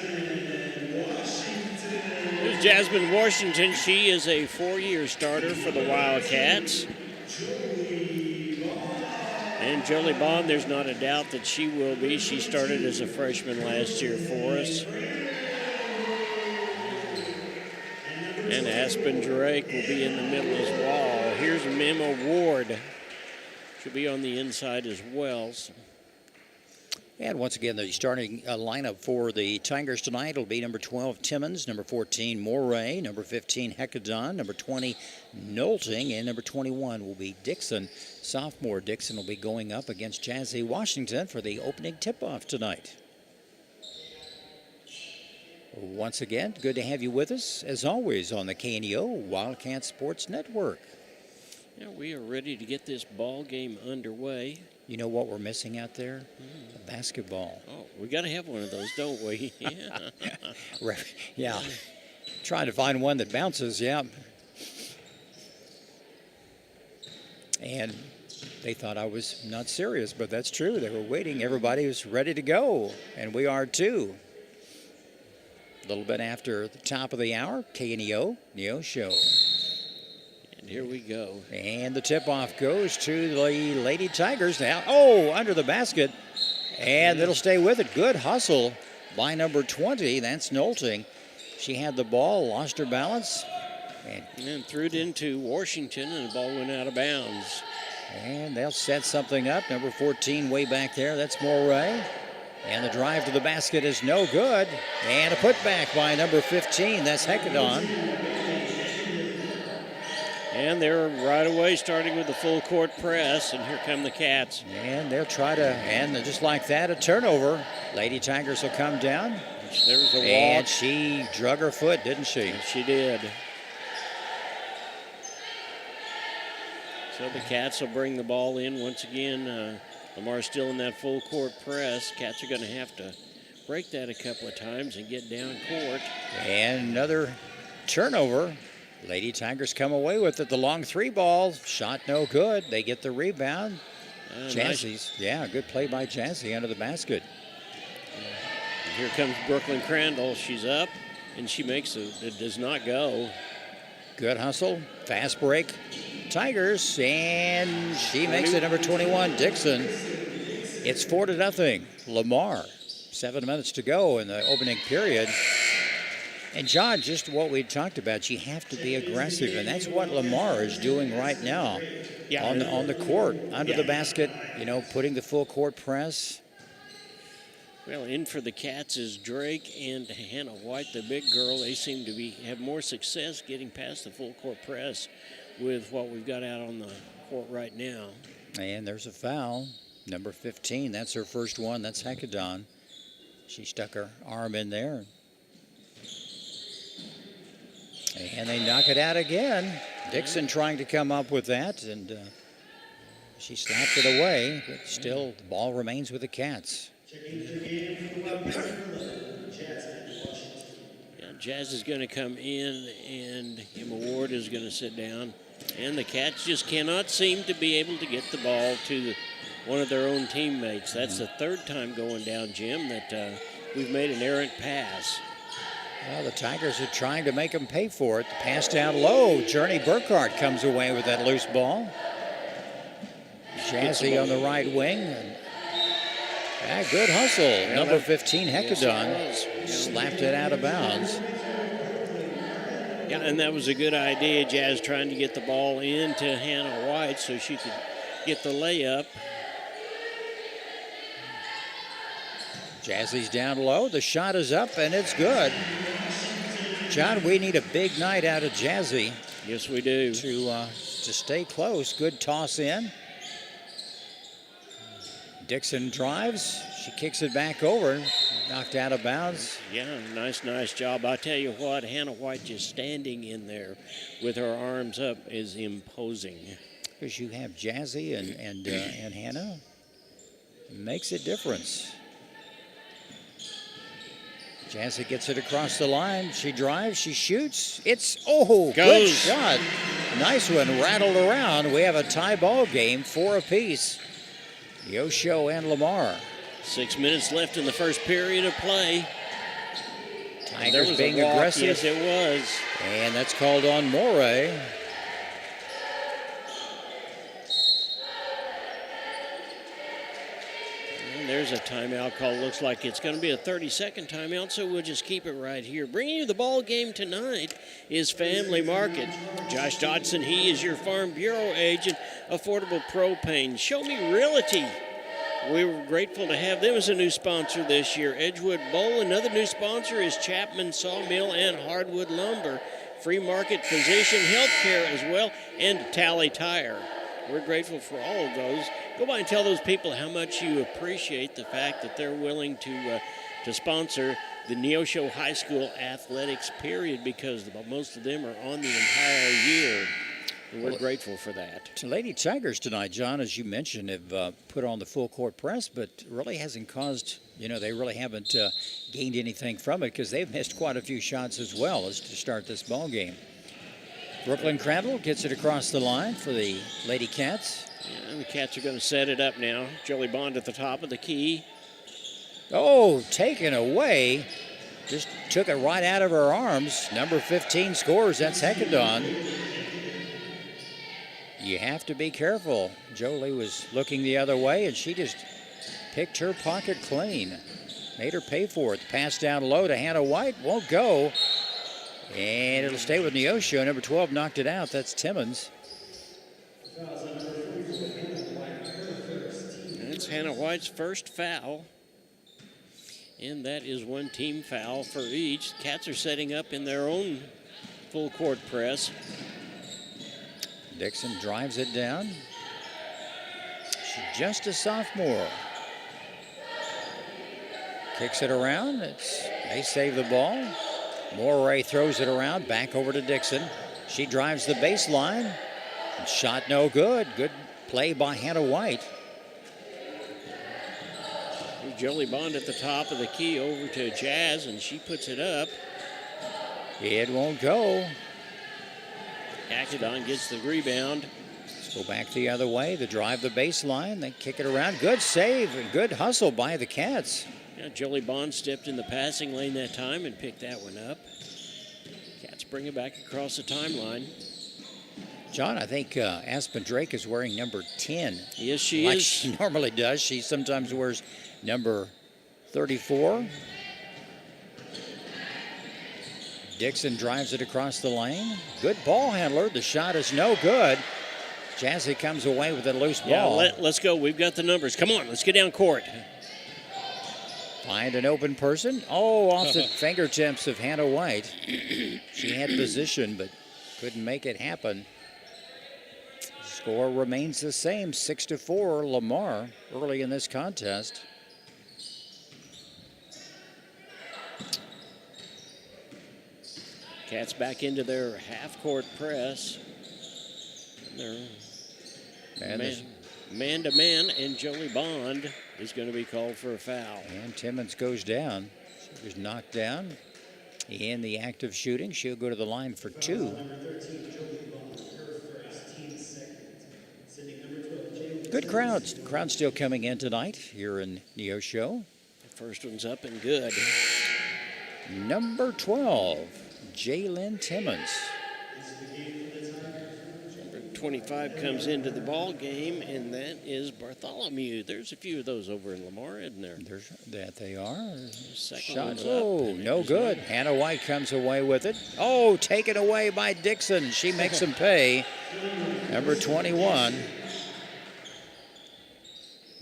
Here's Jasmine Washington. She is a 4-year starter for the Wildcats. And Jolie Bond, there's not a doubt that she will be. She started as a freshman last year for us. And Aspen Drake will be in the middle as well. Here's Emma Ward. She'll be on the inside as well. And once again, the starting lineup for the Tigers tonight will be number 12, Timmons, number 14, Moray, number 15, Hecadon, number 20, Nolting, and number 21 will be Dixon. Sophomore Dixon will be going up against Jazzy Washington for the opening tip-off tonight. Once again, good to have you with us, as always, on the KNEO Wildcat Sports Network. Yeah, we are ready to get this ball game underway. You know what we're missing out there? A basketball. Oh, we got to have one of those, don't we? Yeah. Yeah. Trying to find one that bounces, yeah. And they thought I was not serious, but that's true. They were waiting. Everybody was ready to go, and we are too. A little bit after the top of the hour, KNEO Neosho. And here we go. And the tip-off goes to the Lady Tigers now. Oh, under the basket. And it'll stay with it. Good hustle by number 20. That's Nolting. She had the ball, lost her balance. And threw it into Washington, and the ball went out of bounds. And they'll set something up. Number 14 way back there. That's Moray. And the drive to the basket is no good. And a putback by number 15. That's Hecadon. And they're right away starting with the full court press, and here come the Cats. And they'll try to, and just like that, a turnover. Lady Tigers will come down. There was a walk. And she drug her foot, didn't she? She did. So the Cats will bring the ball in once again. Lamar still in that full court press. Cats are going to have to break that a couple of times and get down court. And another turnover. Lady Tigers come away with it. The long 3 ball, shot no good. They get the rebound. Jazzy's, yeah, good play by Jazzy under the basket. And here comes Brooklyn Crandall. She's up, and she makes it. It does not go. Good hustle, fast break. Tigers, and she makes it, number 21, Dixon. It's 4-0. Lamar, 7 minutes to go in the opening period. And John, just what we talked about, you have to be aggressive, and that's what Lamar is doing right now. Yeah, on the court, under the basket, you know, putting the full court press. Well, in for the Cats is Drake and Hannah White, the big girl. They seem to have more success getting past the full court press with what we've got out on the court right now. And there's a foul. Number 15, that's her first one. That's Hecadon. She stuck her arm in there. And they knock it out again. Dixon trying to come up with that, and she slapped it away, but still the ball remains with the Cats. Jazz is going to come in, and Emma Ward is going to sit down. And the Cats just cannot seem to be able to get the ball to one of their own teammates. That's the 3rd time going down, Jim, that we've made an errant pass. Well, the Tigers are trying to make them pay for it. The pass down low. Journey Burkhardt comes away with that loose ball. Jazzy on the right wing. And good hustle. Number 15, Hecadon, slapped it out of bounds. Yeah, and that was a good idea. Jazz trying to get the ball into Hannah White so she could get the layup. Jazzy's down low. The shot is up, and it's good. John, we need a big night out of Jazzy. Yes, we do. To stay close. Good toss in. Dixon drives. She kicks it back over. Knocked out of bounds. Yeah, nice job. I tell you what, Hannah White just standing in there with her arms up is imposing. Because you have Jazzy and Hannah. It makes a difference. Jazzy gets it across the line. She drives, she shoots. Good shot. Nice one, rattled around. We have a tie ball game, 4 apiece. Neosho and Lamar. 6 minutes left in the first period of play. Tigers being aggressive. Yes, it was. And that's called on Moray. And there's a timeout call. Looks like it's going to be a 30-second timeout, so we'll just keep it right here. Bringing you the ball game tonight is Family Market. Josh Dodson, he is your Farm Bureau agent. Affordable Propane. Show Me Realty. We were grateful to have them as a new sponsor this year. Edgewood Bowl, another new sponsor is Chapman Sawmill and Hardwood Lumber. Free Market Physician Healthcare as well, and Tally Tire. We're grateful for all of those. Go by and tell those people how much you appreciate the fact that they're willing to sponsor the Neosho High School athletics period, because most of them are on the entire year. And we're grateful for that. Lady Tigers tonight, John, as you mentioned, have put on the full court press, but really hasn't caused, they really haven't gained anything from it, because they've missed quite a few shots as well as to start this ball game. Brooklyn Crandall gets it across the line for the Lady Cats. Yeah, and the Cats are going to set it up now. Jolie Bond at the top of the key. Oh, taken away. Just took it right out of her arms. Number 15 scores. That's Hecadon. You have to be careful. Jolie was looking the other way, and she just picked her pocket clean. Made her pay for it. Pass down low to Hannah White. Won't go. And it'll stay with Neosho. Number 12 knocked it out. That's Timmons. That's Hannah White's first foul. And that is one team foul for each. Cats are setting up in their own full court press. Dixon drives it down. She's just a sophomore. Kicks it around. They save the ball. Moray throws it around, back over to Dixon. She drives the baseline. Shot no good. Good play by Hannah White. Jolie Bond at the top of the key over to Jazz, and she puts it up. It won't go. Hecadon gets the rebound. Let's go back the other way. They drive the baseline. They kick it around. Good save and good hustle by the Cats. Yeah, Jolie Bond stepped in the passing lane that time and picked that one up. Cats bring it back across the timeline. John, I think Aspen Drake is wearing number 10. Yes, she like is. She normally does. She sometimes wears number 34. Dixon drives it across the lane. Good ball handler. The shot is no good. Jazzy comes away with a loose ball. Yeah, let's go. We've got the numbers. Come on, let's get down court. Find an open person. Oh, off the fingertips of Hannah White. She had position, but couldn't make it happen. Score remains the same, 6-4, Lamar, early in this contest. Cats back into their half-court press. They're man-to-man, and Jolie Bond is going to be called for a foul. And Timmons goes down. She was knocked down. In the act of shooting, she'll go to the line for 2. Good crowds. Crowd still coming in tonight here in Neosho. The first one's up and good. Number 12, Jaylyn Timmons. Number 25 comes into the ball game, and that is Bartholomew. There's a few of those over in Lamar, isn't there? That they are. Second Shots. one's up, Oh, and it no is good. not. Hannah White comes away with it. Oh, taken away by Dixon. She makes him pay. Number 21.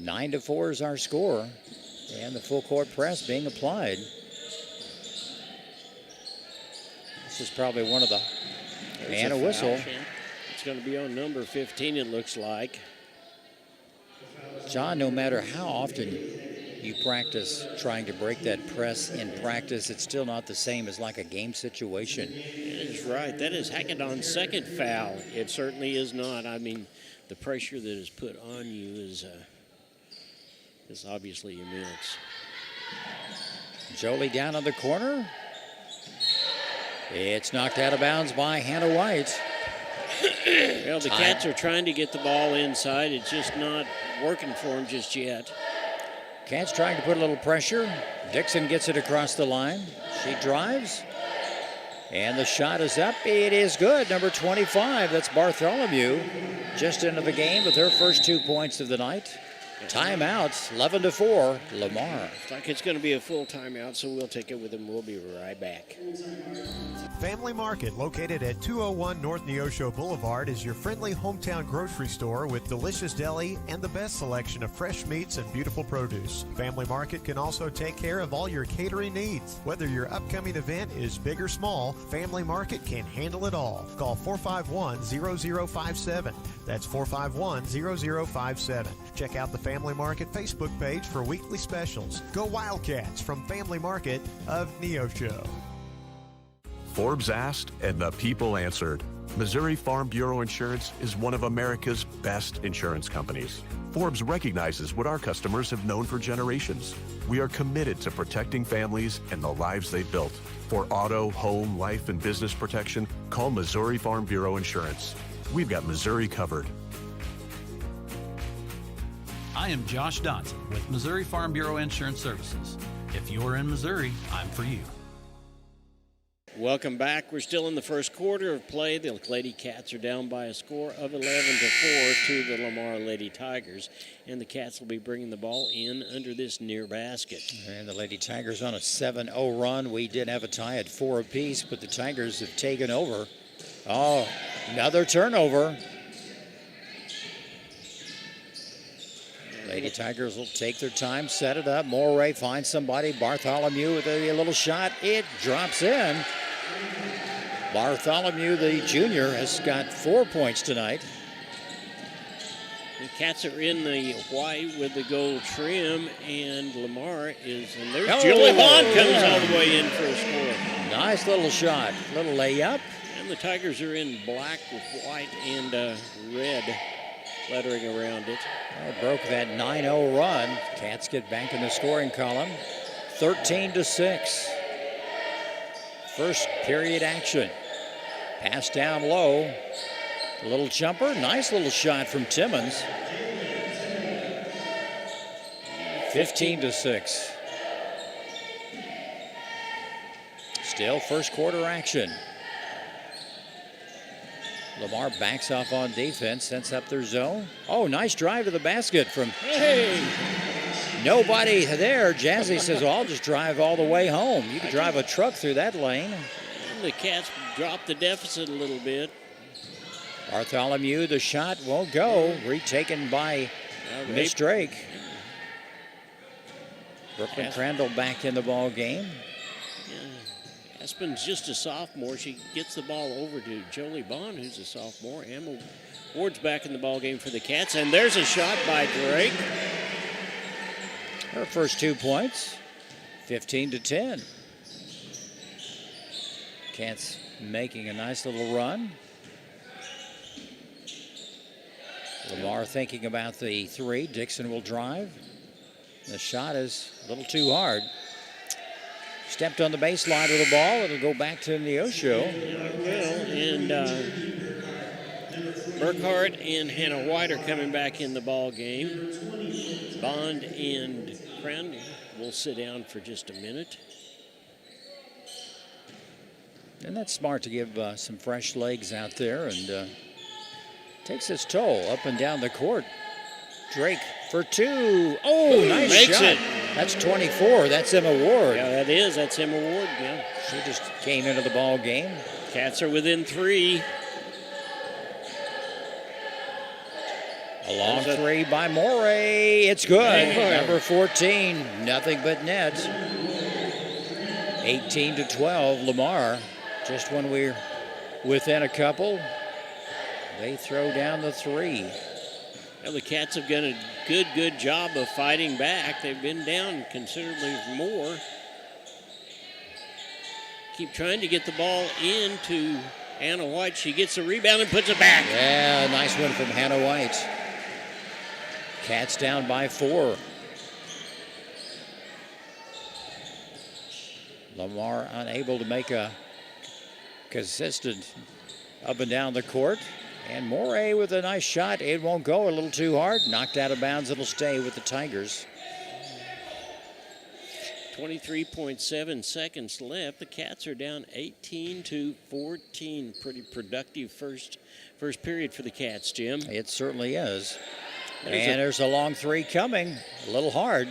9-4 is our score. And the full court press being applied. This is probably one of the... And a whistle. It's going to be on number 15, it looks like. John, no matter how often you practice trying to break that press in practice, it's still not the same as like a game situation. That is right. That is Hackedon's second foul. It certainly is not. I mean, the pressure that is put on you is obviously immense. Jolie down on the corner. It's knocked out of bounds by Hannah White. Well, the Cats are trying to get the ball inside. It's just not working for them just yet. Cats trying to put a little pressure. Dixon gets it across the line. She drives. And the shot is up. It is good. Number 25, that's Bartholomew. Just into the game with her first 2 points of the night. Timeouts, 11-4, Lamar. Looks like it's going to be a full timeout, so we'll take it with them. We'll be right back. Family Market, located at 201 North Neosho Boulevard, is your friendly hometown grocery store with delicious deli and the best selection of fresh meats and beautiful produce. Family Market can also take care of all your catering needs. Whether your upcoming event is big or small, Family Market can handle it all. Call 451-0057. That's 451-0057. Check out the Family Market Facebook page for weekly specials. Go Wildcats from Family Market of Neosho. Forbes asked, and the people answered. Missouri Farm Bureau Insurance is one of America's best insurance companies. Forbes recognizes what our customers have known for generations. We are committed to protecting families and the lives they've built. For auto, home, life, and business protection, call Missouri Farm Bureau Insurance. We've got Missouri covered. I am Josh Dotson with Missouri Farm Bureau Insurance Services. If you're in Missouri, I'm for you. Welcome back. We're still in the first quarter of play. The Lady Cats are down by a score of 11-4 to the Lamar Lady Tigers. And the Cats will be bringing the ball in under this near basket. And the Lady Tigers on a 7-0 run. We did have a tie at 4 apiece, but the Tigers have taken over. Oh, another turnover. Lady Tigers will take their time, set it up. Moray finds somebody. Bartholomew with a little shot. It drops in. Bartholomew, the junior, has got 4 points tonight. The Cats are in the white with the gold trim, and Lamar is, and there's Julie Bond comes all the way in for a score. Nice little shot, little layup. And the Tigers are in black with white and red lettering around it. They broke that 9-0 run. Cats get back in the scoring column. 13-6. First period action. Pass down low. A little jumper. Nice little shot from Timmons. 15-6. Still first quarter action. Lamar backs off on defense, sets up their zone. Oh, nice drive to the basket from nobody there. Jazzy says, well, I'll just drive all the way home. You can drive a truck through that lane. And the Cats dropped the deficit a little bit. Bartholomew, the shot won't go. Retaken by Miss Drake. Brooklyn Crandall back in the ball game. Aspen's just a sophomore. She gets the ball over to Jolie Bond, who's a sophomore. Emma Ward's back in the ball game for the Cats, and there's a shot by Drake. Her first 2 points, 15-10. Cats making a nice little run. Lamar thinking about the three. Dixon will drive. The shot is a little too hard. Stepped on the baseline of the ball. It'll go back to Neosho. And Burkhart and Hannah White are coming back in the ball game. Bond and Crandall will sit down for just a minute. And that's smart to give some fresh legs out there. And takes its toll up and down the court. Drake for two. Oh, nice makes shot. it. That's 24. That's Emma Ward. Yeah, that is. That's Emma Ward. Yeah. She just came into the ball game. Cats are within 3. A long three by Morey. It's good. Number 14. Nothing but net. 18-12. Lamar. Just when we're within a couple, they throw down the 3. Well, the Cats have done a good job of fighting back. They've been down considerably more. Keep trying to get the ball into Hannah White. She gets the rebound and puts it back. Yeah, nice one from Hannah White. Cats down by 4. Lamar unable to make a consistent up and down the court. And Morey with a nice shot. It won't go, a little too hard. Knocked out of bounds. It'll stay with the Tigers. 23.7 seconds left. The Cats are down 18-14. Pretty productive first period for the Cats, Jim. It certainly is. There's a long 3 coming. A little hard.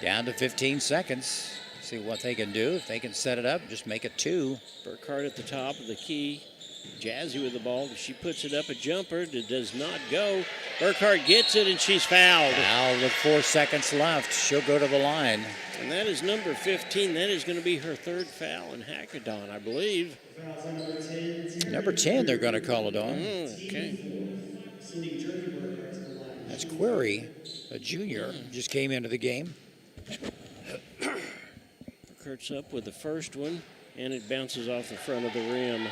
Down to 15 seconds. See what they can do. If they can set it up, just make it 2. Burkhart at the top of the key. Jazzy with the ball. She puts it up a jumper. It does not go. Burkhart gets it, and she's fouled. Now with 4 seconds left, she'll go to the line. And that is number 15. That is going to be her 3rd foul in Hackathon, I believe. Number 10, they're going to call it on. Okay. That's Query, a junior, just came into the game. Burkhart's up with the first one, and it bounces off the front of the rim.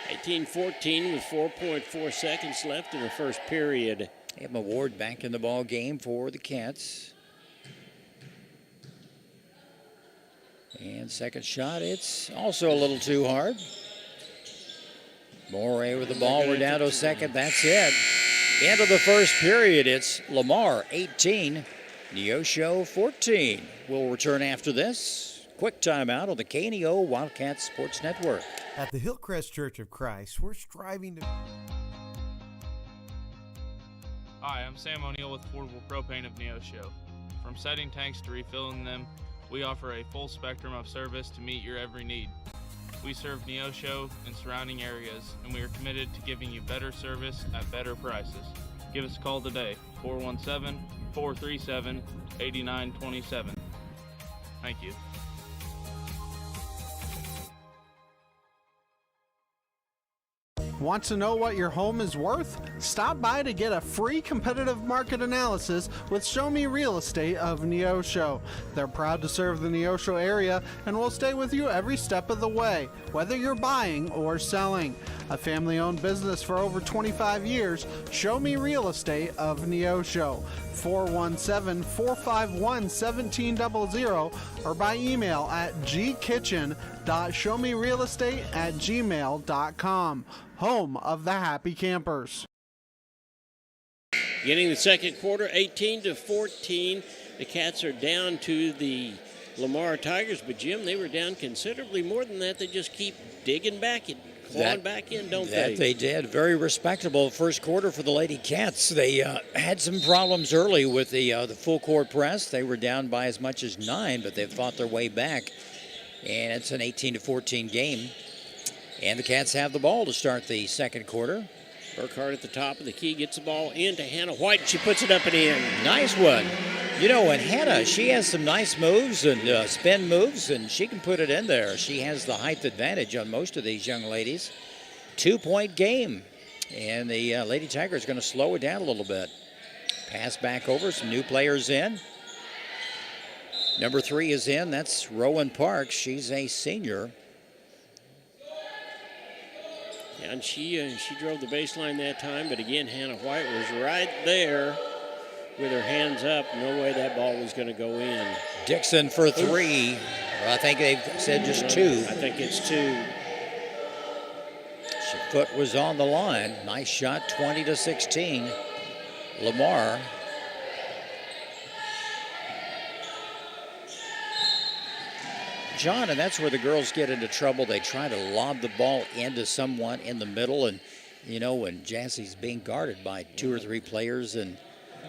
18-14 with 4.4 seconds left in the first period. Emma Ward back in the ball game for the Cats. And second shot, it's also a little too hard. Morey with the ball. We're down to a second. That's it. End of the first period. It's Lamar 18, Neosho 14. We'll return after this. Quick timeout on the KNEO Wildcat Sports Network. At the Hillcrest Church of Christ, we're striving to... Hi, I'm Sam O'Neill with Affordable Propane of Neosho. From setting tanks to refilling them, we offer a full spectrum of service to meet your every need. We serve Neosho and surrounding areas, and we are committed to giving you better service at better prices. Give us a call today, 417-437-8927. Thank you. Want to know what your home is worth? Stop by to get a free competitive market analysis with Show Me Real Estate of Neosho. They're proud to serve the Neosho area and will stay with you every step of the way, whether you're buying or selling. A family-owned business for over 25 years, Show Me Real Estate of Neosho. 417-451-1700 or by email at gkitchen.showmerealestate@gmail.com. Home of the Happy Campers. Getting the second quarter, 18-14. The Cats are down to the Lamar Tigers, but Jim, they were down considerably more than that. They just keep digging back and clawing back in, don't they? That they did. Very respectable first quarter for the Lady Cats. They had some problems early with the full court press. They were down by as much as 9, but they've fought their way back. And it's an 18-14 game. And the Cats have the ball to start the second quarter. Burkhart at the top of the key gets the ball into Hannah White. She puts it up and in. Nice one. You know, and Hannah, she has some nice moves and spin moves, and she can put it in there. She has the height advantage on most of these young ladies. 2-point game. And the Lady Tiger is going to slow it down a little bit. Pass back over, some new players in. Number 3 is in. That's Rowan Parks. She's a senior. And she drove the baseline that time, but again, Hannah White was right there with her hands up. No way that ball was going to go in. Dixon for 3. Well, I think they've said just 2. I think it's 2. Her foot was on the line. Nice shot, 20-16. Lamar. John, and that's where the girls get into trouble. They try to lob the ball into someone in the middle, and you know, when Jazzy's being guarded by 2 or 3 players, and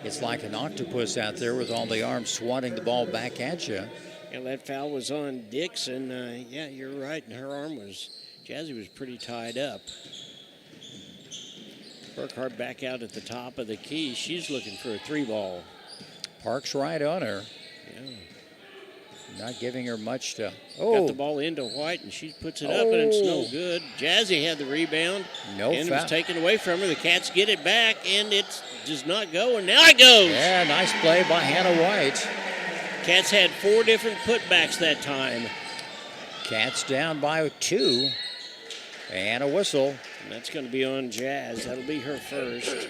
it's like an octopus out there with all the arms swatting the ball back at you. Yeah, that foul was on Dixon. Yeah, you're right, and her arm was, Jazzy was pretty tied up. Burkhart back out at the top of the key. She's looking for a 3-ball. Park's right on her. Yeah. Not giving her much to... Got the ball into White, and she puts it up, and it's no good. Jazzy had the rebound. No and foul. it was taken away from her. The Cats get it back, and it does not go, and now it goes. Yeah, nice play by Hannah White. Cats had 4 different putbacks that time. Cats down by 2. And a whistle. And that's going to be on Jazz. That'll be her first.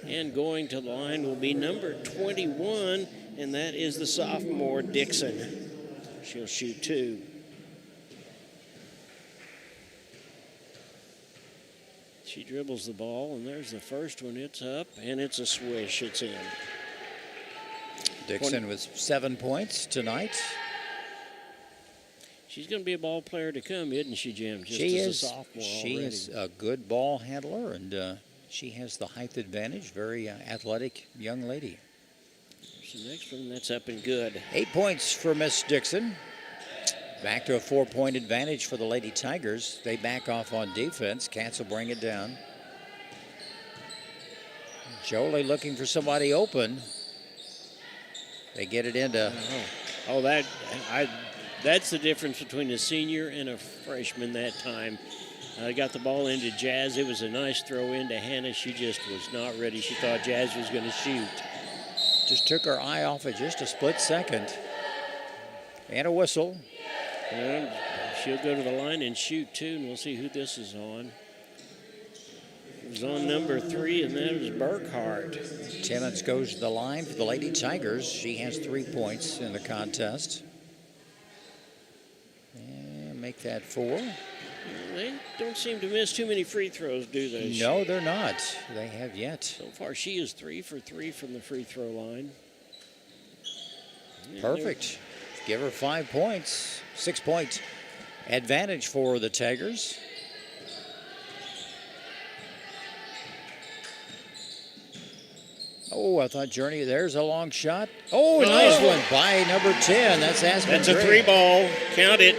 And going to the line will be number 21, and that is the sophomore, Dixon. She'll shoot 2. She dribbles the ball, and there's the first one. It's up, and it's a swish. It's in. Dixon with 7 points tonight. She's going to be a ball player to come, isn't she, Jim? Just she as is. a sophomore She already. is a good ball handler, and she has the height advantage. Very athletic young lady. Here's the next one. That's up and good. 8 points for Miss Dixon. Back to a 4-point advantage for the Lady Tigers. They back off on defense. Cats will bring it down. Jolie looking for somebody open. They get it into... That's the difference between a senior and a freshman that time. Got the ball into Jazz. It was a nice throw into Hannah. She just was not ready. She thought Jazz was going to shoot. Just took her eye off it just a split second. And a whistle. And she'll go to the line and shoot 2, and we'll see who this is on. It was on number 3, and that is Burkhart. Timmons goes to the line for the Lady Tigers. She has 3 points in the contest. And make that 4. They don't seem to miss too many free throws, do they? No, they're not. They have yet. So far, she is 3 for 3 from the free throw line. Perfect. Give her 5 points. 6-point advantage for the Tigers. Oh, I thought Journey, there's a long shot. Oh, nice one by number 10. That's Aspen. That's a 3-ball. Count it.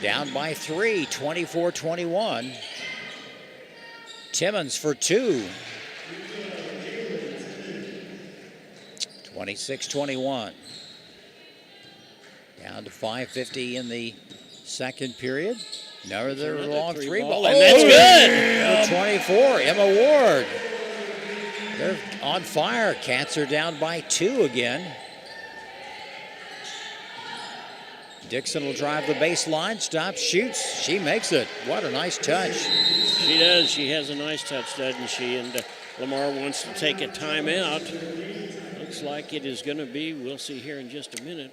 Down by 3, 24-21. Timmons for 2. 26-21. Down to 5:50 in the second period. Another long 3-ball. And that's good. Number 24, Emma Ward. They're on fire. Cats are down by 2 again. Dixon will drive the baseline, stops, shoots. She makes it. What a nice touch. She does. She has a nice touch, doesn't she? And Lamar wants to take a timeout. Looks like it is going to be, we'll see here in just a minute.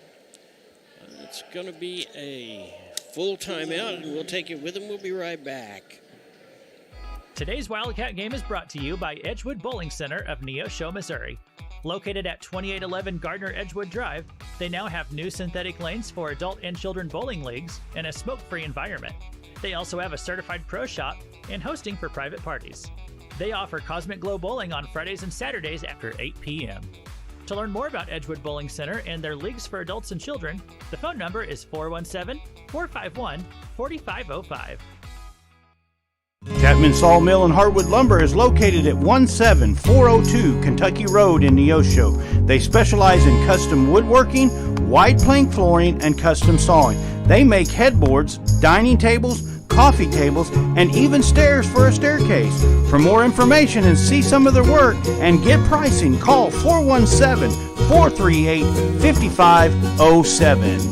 It's going to be a full timeout, and we'll take it with them. We'll be right back. Today's Wildcat game is brought to you by Edgewood Bowling Center of Neosho, Missouri. Located at 2811 Gardner Edgewood Drive, they now have new synthetic lanes for adult and children bowling leagues and a smoke-free environment. They also have a certified pro shop and hosting for private parties. They offer Cosmic Glow Bowling on Fridays and Saturdays after 8 p.m. To learn more about Edgewood Bowling Center and their leagues for adults and children, the phone number is 417-451-4505. Chapman Sawmill and Hardwood Lumber is located at 17402 Kentucky Road in Neosho. They specialize in custom woodworking, wide plank flooring, and custom sawing. They make headboards, dining tables, coffee tables, and even stairs for a staircase. For more information and see some of their work and get pricing, call 417-438-5507.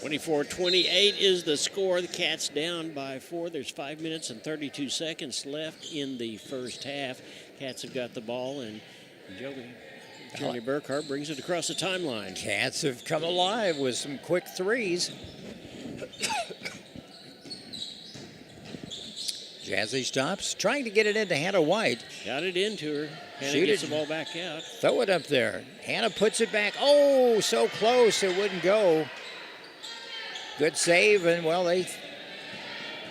24-28 is the score. The Cats down by 4. There's 5 minutes and 32 seconds left in the first half. Cats have got the ball, and Johnny Burkhart brings it across the timeline. Cats have come alive with some quick threes. Jazzy stops, trying to get it into Hannah White. Got it into her. Hannah Shoot gets it. the ball back out. Throw it up there. Hannah puts it back. Oh, so close it wouldn't go. Good save, and well,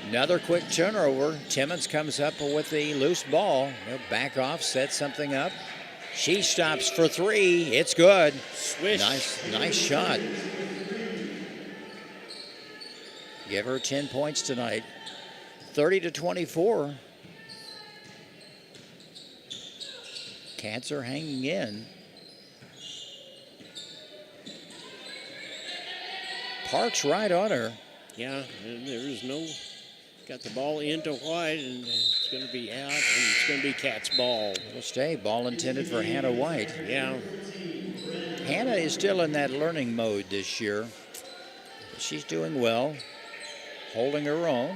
another quick turnover. Timmons comes up with the loose ball. They'll back off, set something up. She stops for three. It's good. Swish. Nice shot. Give her 10 points tonight. 30-24. Cats are hanging in. Parks right on her. Yeah, and there is no, got the ball into White, and it's going to be out, and it's going to be Cat's ball. It'll stay. Ball intended for Hannah White. Yeah. Hannah is still in that learning mode this year. She's doing well, holding her own.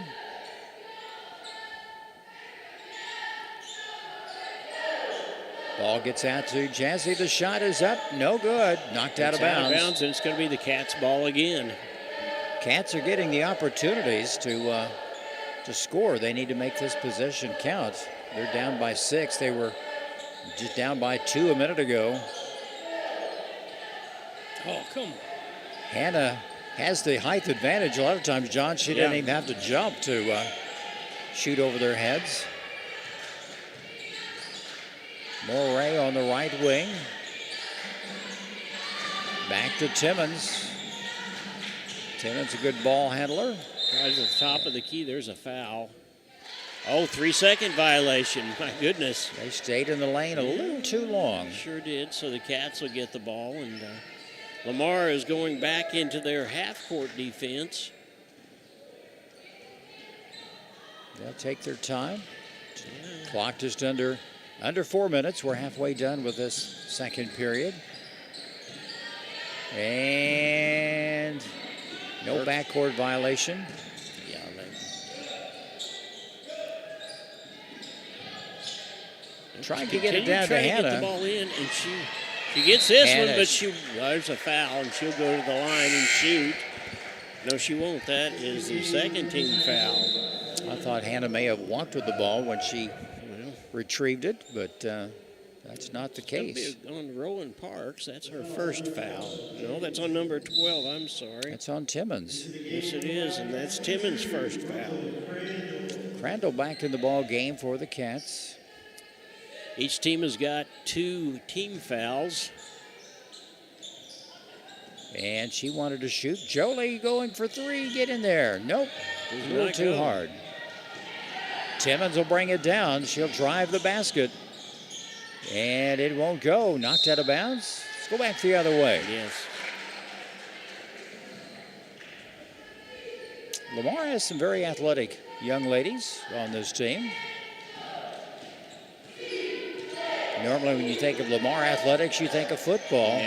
Ball gets out to Jazzy. The shot is up. No good. Knocked out of bounds. Out of bounds, and it's going to be the Cats' ball again. Cats are getting the opportunities to score. They need to make this possession count. They're down by 6. They were just down by 2 a minute ago. Oh, come on. Hannah has the height advantage. A lot of times, John, she didn't even have to jump to shoot over their heads. Moray on the right wing. Back to Timmons. Timmons, a good ball handler. Right at the top of the key, there's a foul. Oh, 3-second violation. My goodness. They stayed in the lane a little too long. Sure did. So the Cats will get the ball, and Lamar is going back into their half-court defense. They'll take their time. Clock just under 4 minutes. We're halfway done with this second period. And no backcourt violation. Yeah, trying to get it down to Hannah. Get the ball in, and she gets this one, but there's a foul, and she'll go to the line and shoot. No, she won't. That is the second team foul. I thought Hannah may have walked with the ball when she retrieved it, but that's not the case. On Rowan Parks, that's her first foul. No, that's on number 12, I'm sorry. It's on Timmons. Yes, it is, and that's Timmons' first foul. Crandall back in the ball game for the Cats. Each team has got 2 team fouls. And she wanted to shoot. Jolie going for 3. Get in there. Nope. A little too hard. Timmons will bring it down. She'll drive the basket. And it won't go. Knocked out of bounds. Let's go back the other way. Yes. Lamar has some very athletic young ladies on this team. Normally when you think of Lamar athletics, you think of football.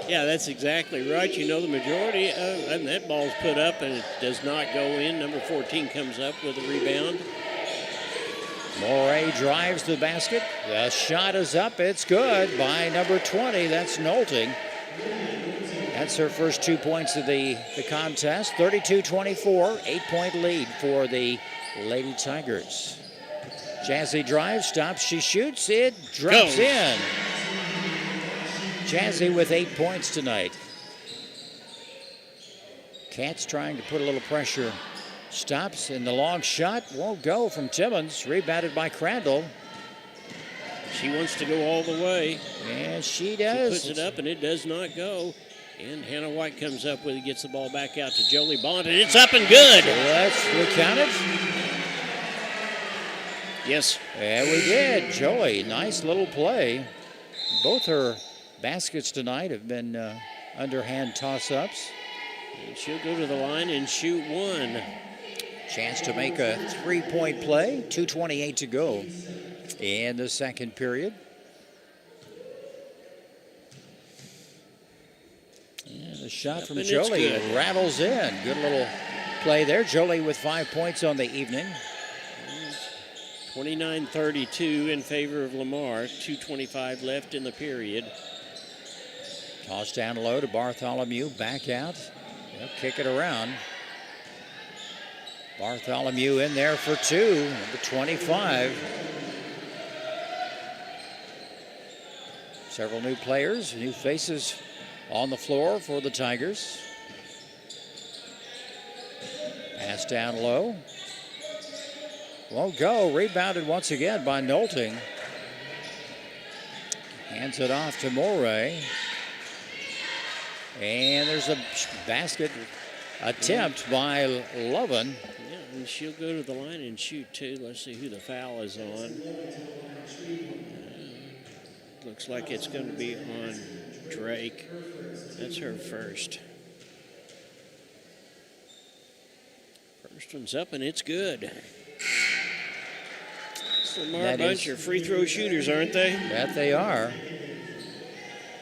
Yeah, that's exactly right. You know, the majority of, and that ball's put up and it does not go in. Number 14 comes up with a rebound. Moray drives the basket. The shot is up. It's good by number 20. That's Nolting. That's her first 2 points of the contest. 32-24, 8-point lead for the Lady Tigers. Jazzy drives, stops, she shoots, it drops in. Jazzy with 8 points tonight. Cats trying to put a little pressure. Stops, and the long shot won't go from Timmons. Rebounded by Crandall. She wants to go all the way. And she does. She puts it up, and it does not go. And Hannah White comes up with it, gets the ball back out to Jolie Bond, and it's up and good. We count it. Yes. Yeah, we did. Jolie, nice little play. Both her baskets tonight have been underhand toss-ups. And she'll go to the line and shoot 1. Chance to make a 3-point play. 2:28 to go in the second period. And the shot from Jolie rattles in. Good little play there. Jolie with 5 points on the evening. 29-32 in favor of Lamar. 2:25 left in the period. Toss down low to Bartholomew. Back out. They'll kick it around. Bartholomew in there for two, number 25. Several new players, new faces on the floor for the Tigers. Pass down low. Won't go. Rebounded once again by Nolting. Hands it off to Moray. And there's a basket attempt by Lovin. Yeah, and she'll go to the line and shoot too. Let's see who the foul is on. Looks like it's going to be on Drake. That's her first. First one's up and it's good. It's Lamar bunch of free throw shooters, aren't they? That they are.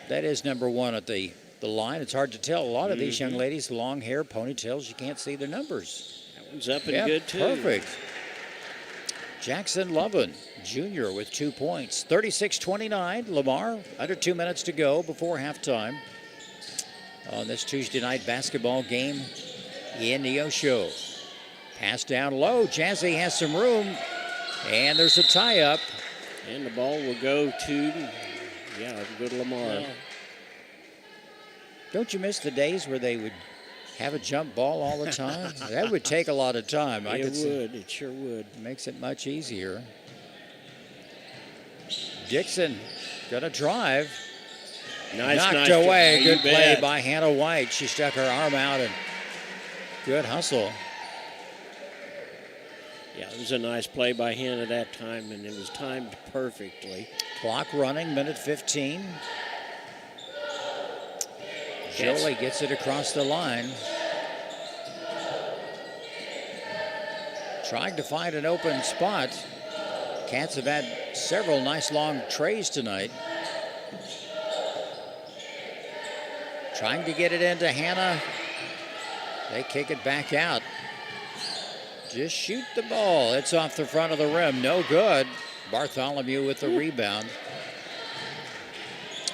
That is number one at the line. It's hard to tell. A lot of these young ladies, long hair, ponytails, you can't see their numbers. That one's up and good too. Perfect. Jackson Lovin, Jr. with 2 points. 36-29, Lamar, under 2 minutes to go before halftime on this Tuesday night basketball game in Neosho. Pass down low, Jazzy has some room, and there's a tie-up. And the ball will go to, it'll go to Lamar. Don't you miss the days where they would have a jump ball all the time? That would take a lot of time. It sure would. Makes it much easier. Dixon gonna drive. Knocked away. Good play by Hannah White. She stuck her arm out and good hustle. Yeah, it was a nice play by Hannah that time, and it was timed perfectly. Clock running, minute 15. Jolie gets it across the line. Trying to find an open spot. Cats have had several nice long trays tonight. Trying to get it into Hannah. They kick it back out. Just shoot the ball. It's off the front of the rim. No good. Bartholomew with the rebound.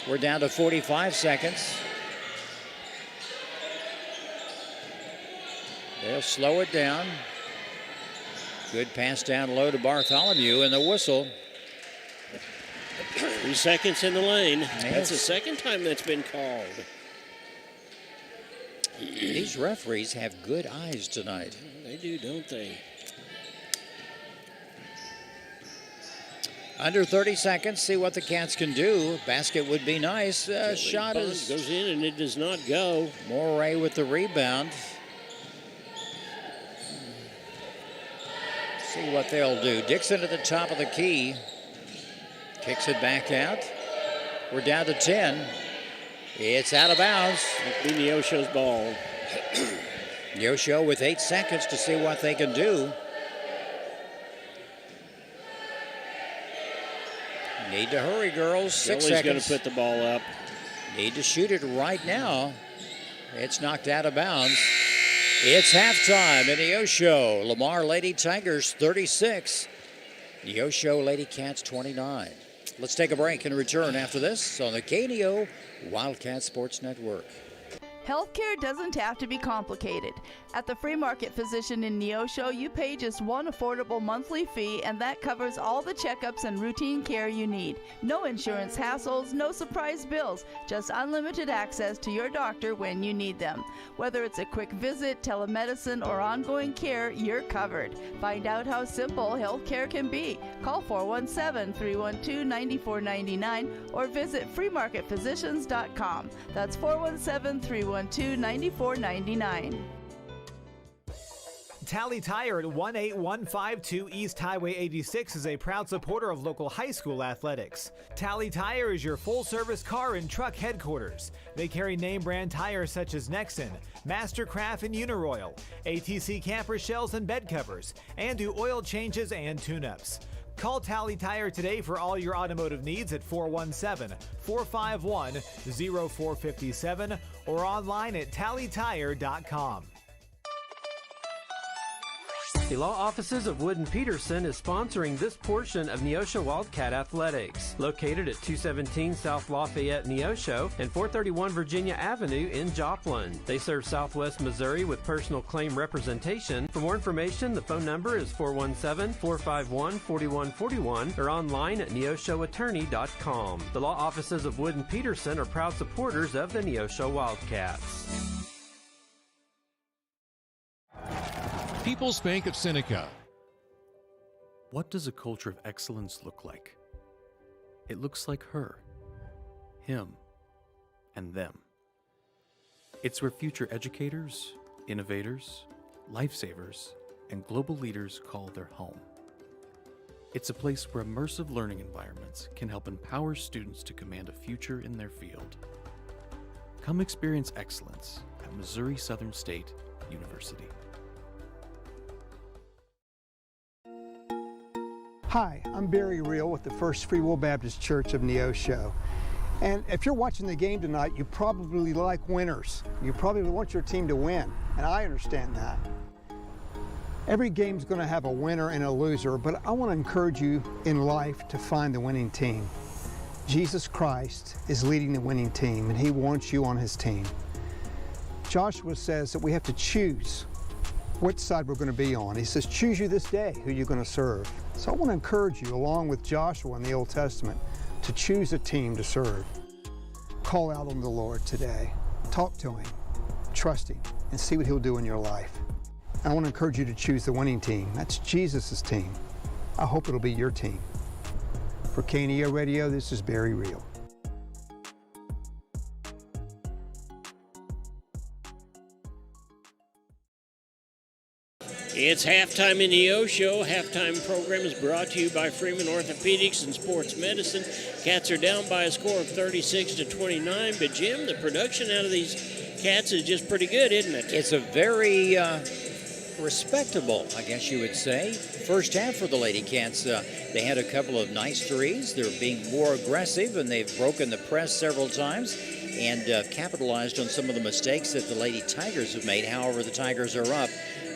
We're down to 45 seconds. They'll slow it down. Good pass down low to Bartholomew, and the whistle. 3 seconds in the lane. Yes. That's the second time that's been called. These referees have good eyes tonight. They do, don't they? Under 30 seconds, see what the Cats can do. Basket would be nice. Shot is goes in and it does not go. Moray with the rebound. See what they'll do. Dixon at the top of the key. Kicks it back out. We're down to 10. It's out of bounds. It'll be Neosho's ball. Neosho with 8 seconds to see what they can do. Need to hurry, girls. 6 seconds. Going to put the ball up. Need to shoot it right now. It's knocked out of bounds. It's halftime in Neosho. Lamar Lady Tigers 36. Neosho Lady Cats 29. Let's take a break and return after this on the KNEO Wildcat Sports Network. Healthcare doesn't have to be complicated. At the Free Market Physician in Neosho, you pay just one affordable monthly fee, and that covers all the checkups and routine care you need. No insurance hassles, no surprise bills, just unlimited access to your doctor when you need them. Whether it's a quick visit, telemedicine, or ongoing care, you're covered. Find out how simple healthcare can be. Call 417-312-9499 or visit freemarketphysicians.com. That's 417-312-9499. Tally Tire at 18152 East Highway 86 is a proud supporter of local high school athletics. Tally Tire is your full-service car and truck headquarters. They carry name-brand tires such as Nexen, Mastercraft, and Uniroyal, ATC camper shells and bed covers, and do oil changes and tune-ups. Call Tally Tire today for all your automotive needs at 417-451-0457 or online at tallytire.com. The law offices of Wood & Peterson is sponsoring this portion of Neosho Wildcat Athletics. Located at 217 South Lafayette, Neosho, and 431 Virginia Avenue in Joplin. They serve Southwest Missouri with personal claim representation. For more information, the phone number is 417-451-4141 or online at neoshoattorney.com. The law offices of Wood & Peterson are proud supporters of the Neosho Wildcats. People's Bank of Seneca. What does a culture of excellence look like? It looks like her, him, and them. It's where future educators, innovators, lifesavers, and global leaders call their home. It's a place where immersive learning environments can help empower students to command a future in their field. Come experience excellence at Missouri Southern State University. Hi, I'm Barry Reel with the First Free Will Baptist Church of Neosho. And if you're watching the game tonight, you probably like winners. You probably want your team to win, and I understand that. Every game's going to have a winner and a loser, but I want to encourage you in life to find the winning team. Jesus Christ is leading the winning team, and he wants you on his team. Joshua says that we have to choose which side we're going to be on. He says, choose you this day who you're going to serve. So I want to encourage you, along with Joshua in the Old Testament, to choose a team to serve. Call out on the Lord today. Talk to him, trust him, and see what he'll do in your life. I want to encourage you to choose the winning team. That's Jesus' team. I hope it'll be your team. For KNEO Radio, this is Barry Reel. It's halftime in the Neosho. Halftime program is brought to you by Freeman Orthopedics and Sports Medicine. Cats are down by a score of 36-29, but Jim, the production out of these Cats is just pretty good, isn't it? It's a very respectable, I guess you would say, first half for the Lady Cats. They had a couple of nice threes. They're being more aggressive, and they've broken the press several times and capitalized on some of the mistakes that the Lady Tigers have made. However, the Tigers are up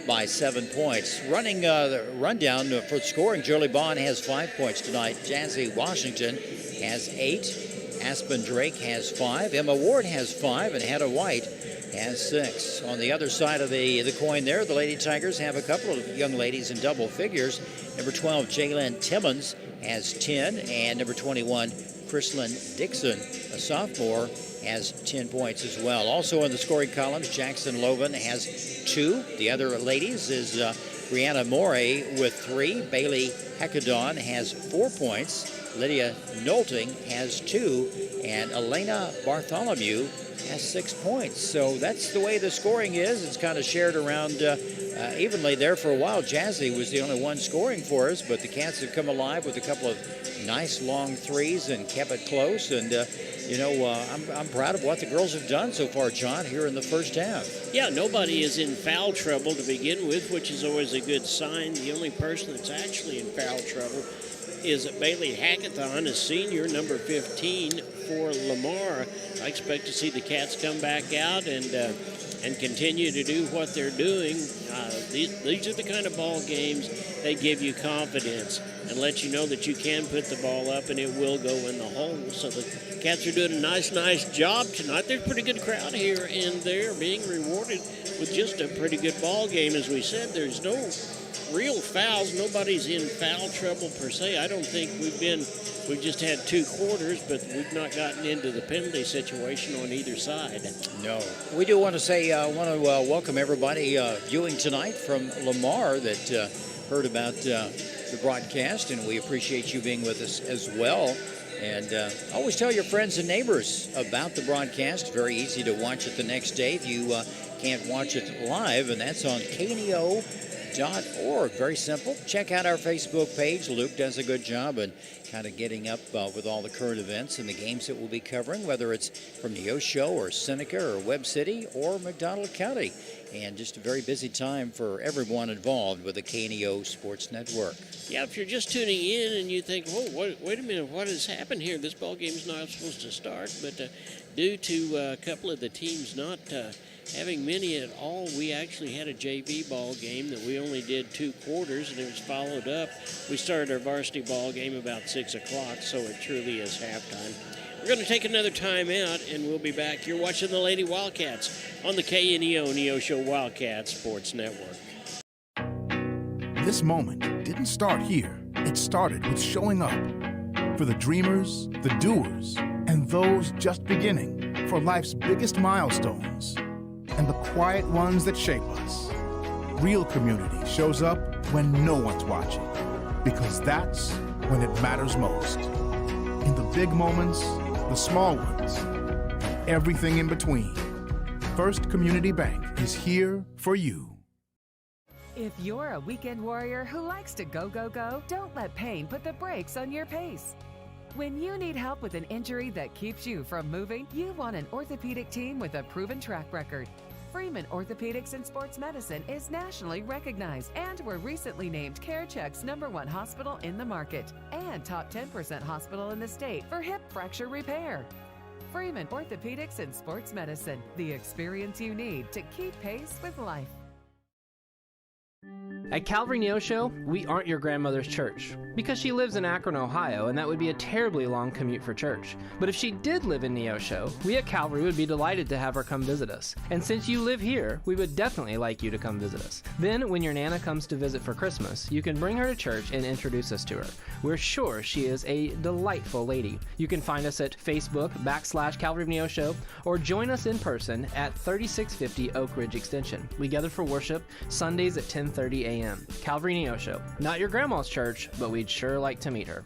by 7 points. Running the rundown for scoring, Jolie Bond has 5 points tonight. Jazzy Washington has 8. Aspen Drake has 5. Emma Ward has 5. And Hannah White has 6. On the other side of the coin there, the Lady Tigers have a couple of young ladies in double figures. Number 12, Jalen Timmons has 10. And number 21, Chrislyn Dixon, a sophomore, has 10 points as well. Also in the scoring columns, Jackson Loven has 2. The other ladies is Brianna Morey with 3. Bailey Hecadon has 4 points. Lydia Nolting has 2. And Elena Bartholomew has 6 points. So that's the way the scoring is. It's kind of shared around evenly there for a while. Jazzy was the only one scoring for us, but the Cats have come alive with a couple of nice long threes and kept it close. And I'm proud of what the girls have done so far, John, here in the first half. Yeah, nobody is in foul trouble to begin with, which is always a good sign. The only person that's actually in foul trouble is Bailey Hackathon, a senior, number 15 for Lamar. I expect to see the Cats come back out and continue to do what they're doing. These are the kind of ball games that give you confidence and let you know that you can put the ball up and it will go in the hole. So the Cats are doing a nice job tonight. There's a pretty good crowd here, and they're being rewarded with just a pretty good ball game. As we said, there's no real fouls. Nobody's in foul trouble per se. I don't think we've just had 2 quarters, but we've not gotten into the penalty situation on either side. No. We do want to say, welcome everybody viewing tonight from Lamar that heard about the broadcast, and we appreciate you being with us as well. And always tell your friends and neighbors about the broadcast. Very easy to watch it the next day if you can't watch it live, and that's on KNEO.org. Very simple. Check out our Facebook page. Luke does a good job in kind of getting up with all the current events and the games that we'll be covering, whether it's from Neosho or Seneca or Webb City or McDonald County. And just a very busy time for everyone involved with the KNEO Sports Network. Yeah, if you're just tuning in and you think, whoa, wait a minute, what has happened here? This ball game's not supposed to start. But due to a couple of the teams not having many at all. We actually had a JV ball game that we only did 2 quarters, and it was followed up. We started our varsity ball game about 6 o'clock, so it truly is halftime. We're going to take another time out, and we'll be back. You're watching the Lady Wildcats on the KNEO Neosho Wildcat Sports Network. This moment didn't start here. It started with showing up. For the dreamers, the doers, and those just beginning, for life's biggest milestones, and the quiet ones that shape us. Real community shows up when no one's watching, because that's when it matters most. In the big moments, the small ones, and everything in between. First Community Bank is here for you. If you're a weekend warrior who likes to go, go, go, don't let pain put the brakes on your pace. When you need help with an injury that keeps you from moving, you want an orthopedic team with a proven track record. Freeman Orthopedics and Sports Medicine is nationally recognized, and were recently named CareCheck's #1 hospital in the market and top 10% hospital in the state for hip fracture repair. Freeman Orthopedics and Sports Medicine, the experience you need to keep pace with life. At Calvary Neosho, we aren't your grandmother's church, because she lives in Akron, Ohio, and that would be a terribly long commute for church. But if she did live in Neosho, we at Calvary would be delighted to have her come visit us. And since you live here, we would definitely like you to come visit us. Then, when your Nana comes to visit for Christmas, you can bring her to church and introduce us to her. We're sure she is a delightful lady. You can find us at Facebook/Calvary of Neosho, or join us in person at 3650 Oak Ridge Extension. We gather for worship Sundays at 10:30 a.m. Calvary Neosho. Not your grandma's church, but we'd sure like to meet her.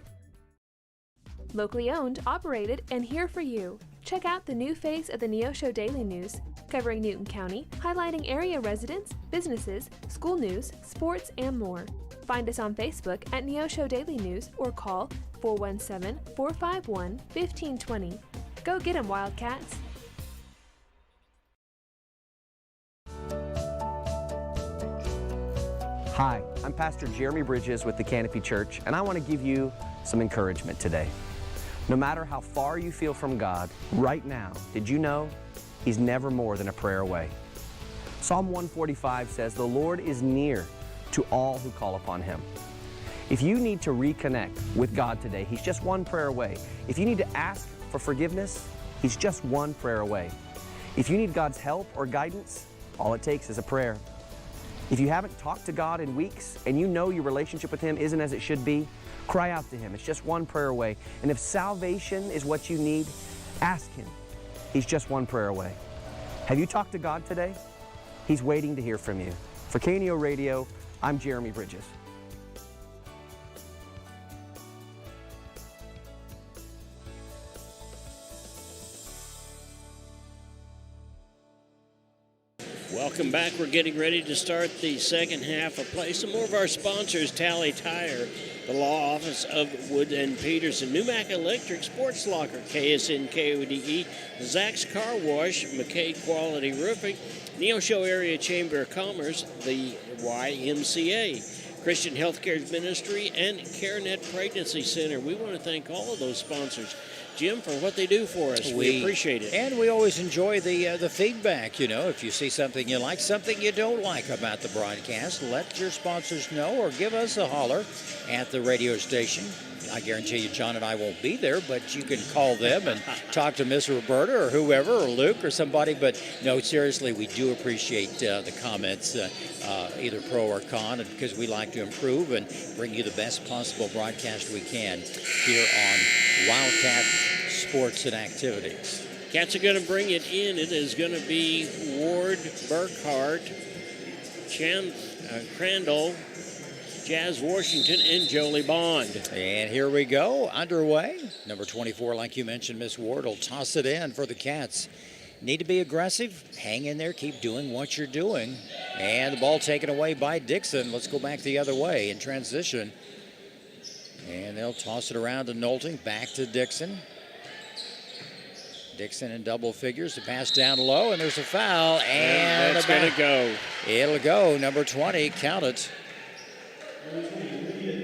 Locally owned, operated, and here for you. Check out the new face of the Neosho Daily News, covering Newton County, highlighting area residents, businesses, school news, sports, and more. Find us on Facebook at Neosho Daily News or call 417-451-1520. Go get 'em, Wildcats! Hi, I'm Pastor Jeremy Bridges with the Canopy Church, and I want to give you some encouragement today. No matter how far you feel from God, right now, did you know He's never more than a prayer away? Psalm 145 says, "The Lord is near to all who call upon Him." If you need to reconnect with God today, He's just one prayer away. If you need to ask for forgiveness, He's just one prayer away. If you need God's help or guidance, all it takes is a prayer. If you haven't talked to God in weeks and you know your relationship with Him isn't as it should be, cry out to Him. It's just one prayer away. And if salvation is what you need, ask Him. He's just one prayer away. Have you talked to God today? He's waiting to hear from you. For KNEO Radio, I'm Jeremy Bridges. Welcome back. We're getting ready to start the second half of play. Some more of our sponsors: Tally Tire, the Law Office of Wood and Peterson, Newmac Electric, Sports Locker, KSN KODE, Zach's Car Wash, McKay Quality Roofing, Neosho Area Chamber of Commerce, the YMCA, Christian Healthcare Ministry, and CareNet Pregnancy Center. We want to thank all of those sponsors, Jim, for what they do for us. We appreciate it. And we always enjoy the feedback. You know, if you see something you like, something you don't like about the broadcast, let your sponsors know or give us a holler at the radio station. I guarantee you John and I won't be there, but you can call them and talk to Miss Roberta or whoever, or Luke or somebody. But no, seriously, we do appreciate the comments, either pro or con, because we like to improve and bring you the best possible broadcast we can here on Wildcat Sports and Activities. Cats are going to bring it in. It is going to be Ward, Burkhart, Crandall, Jazz Washington, and Jolie Bond. And here we go, underway. Number 24, like you mentioned, Miss Ward will toss it in for the Cats. Need to be aggressive, hang in there, keep doing what you're doing. And the ball taken away by Dixon. Let's go back the other way in transition. And they'll toss it around to Nolting, back to Dixon. Dixon in double figures, the pass down low, and there's a foul. And that's going to go. It'll go, number 20, count it.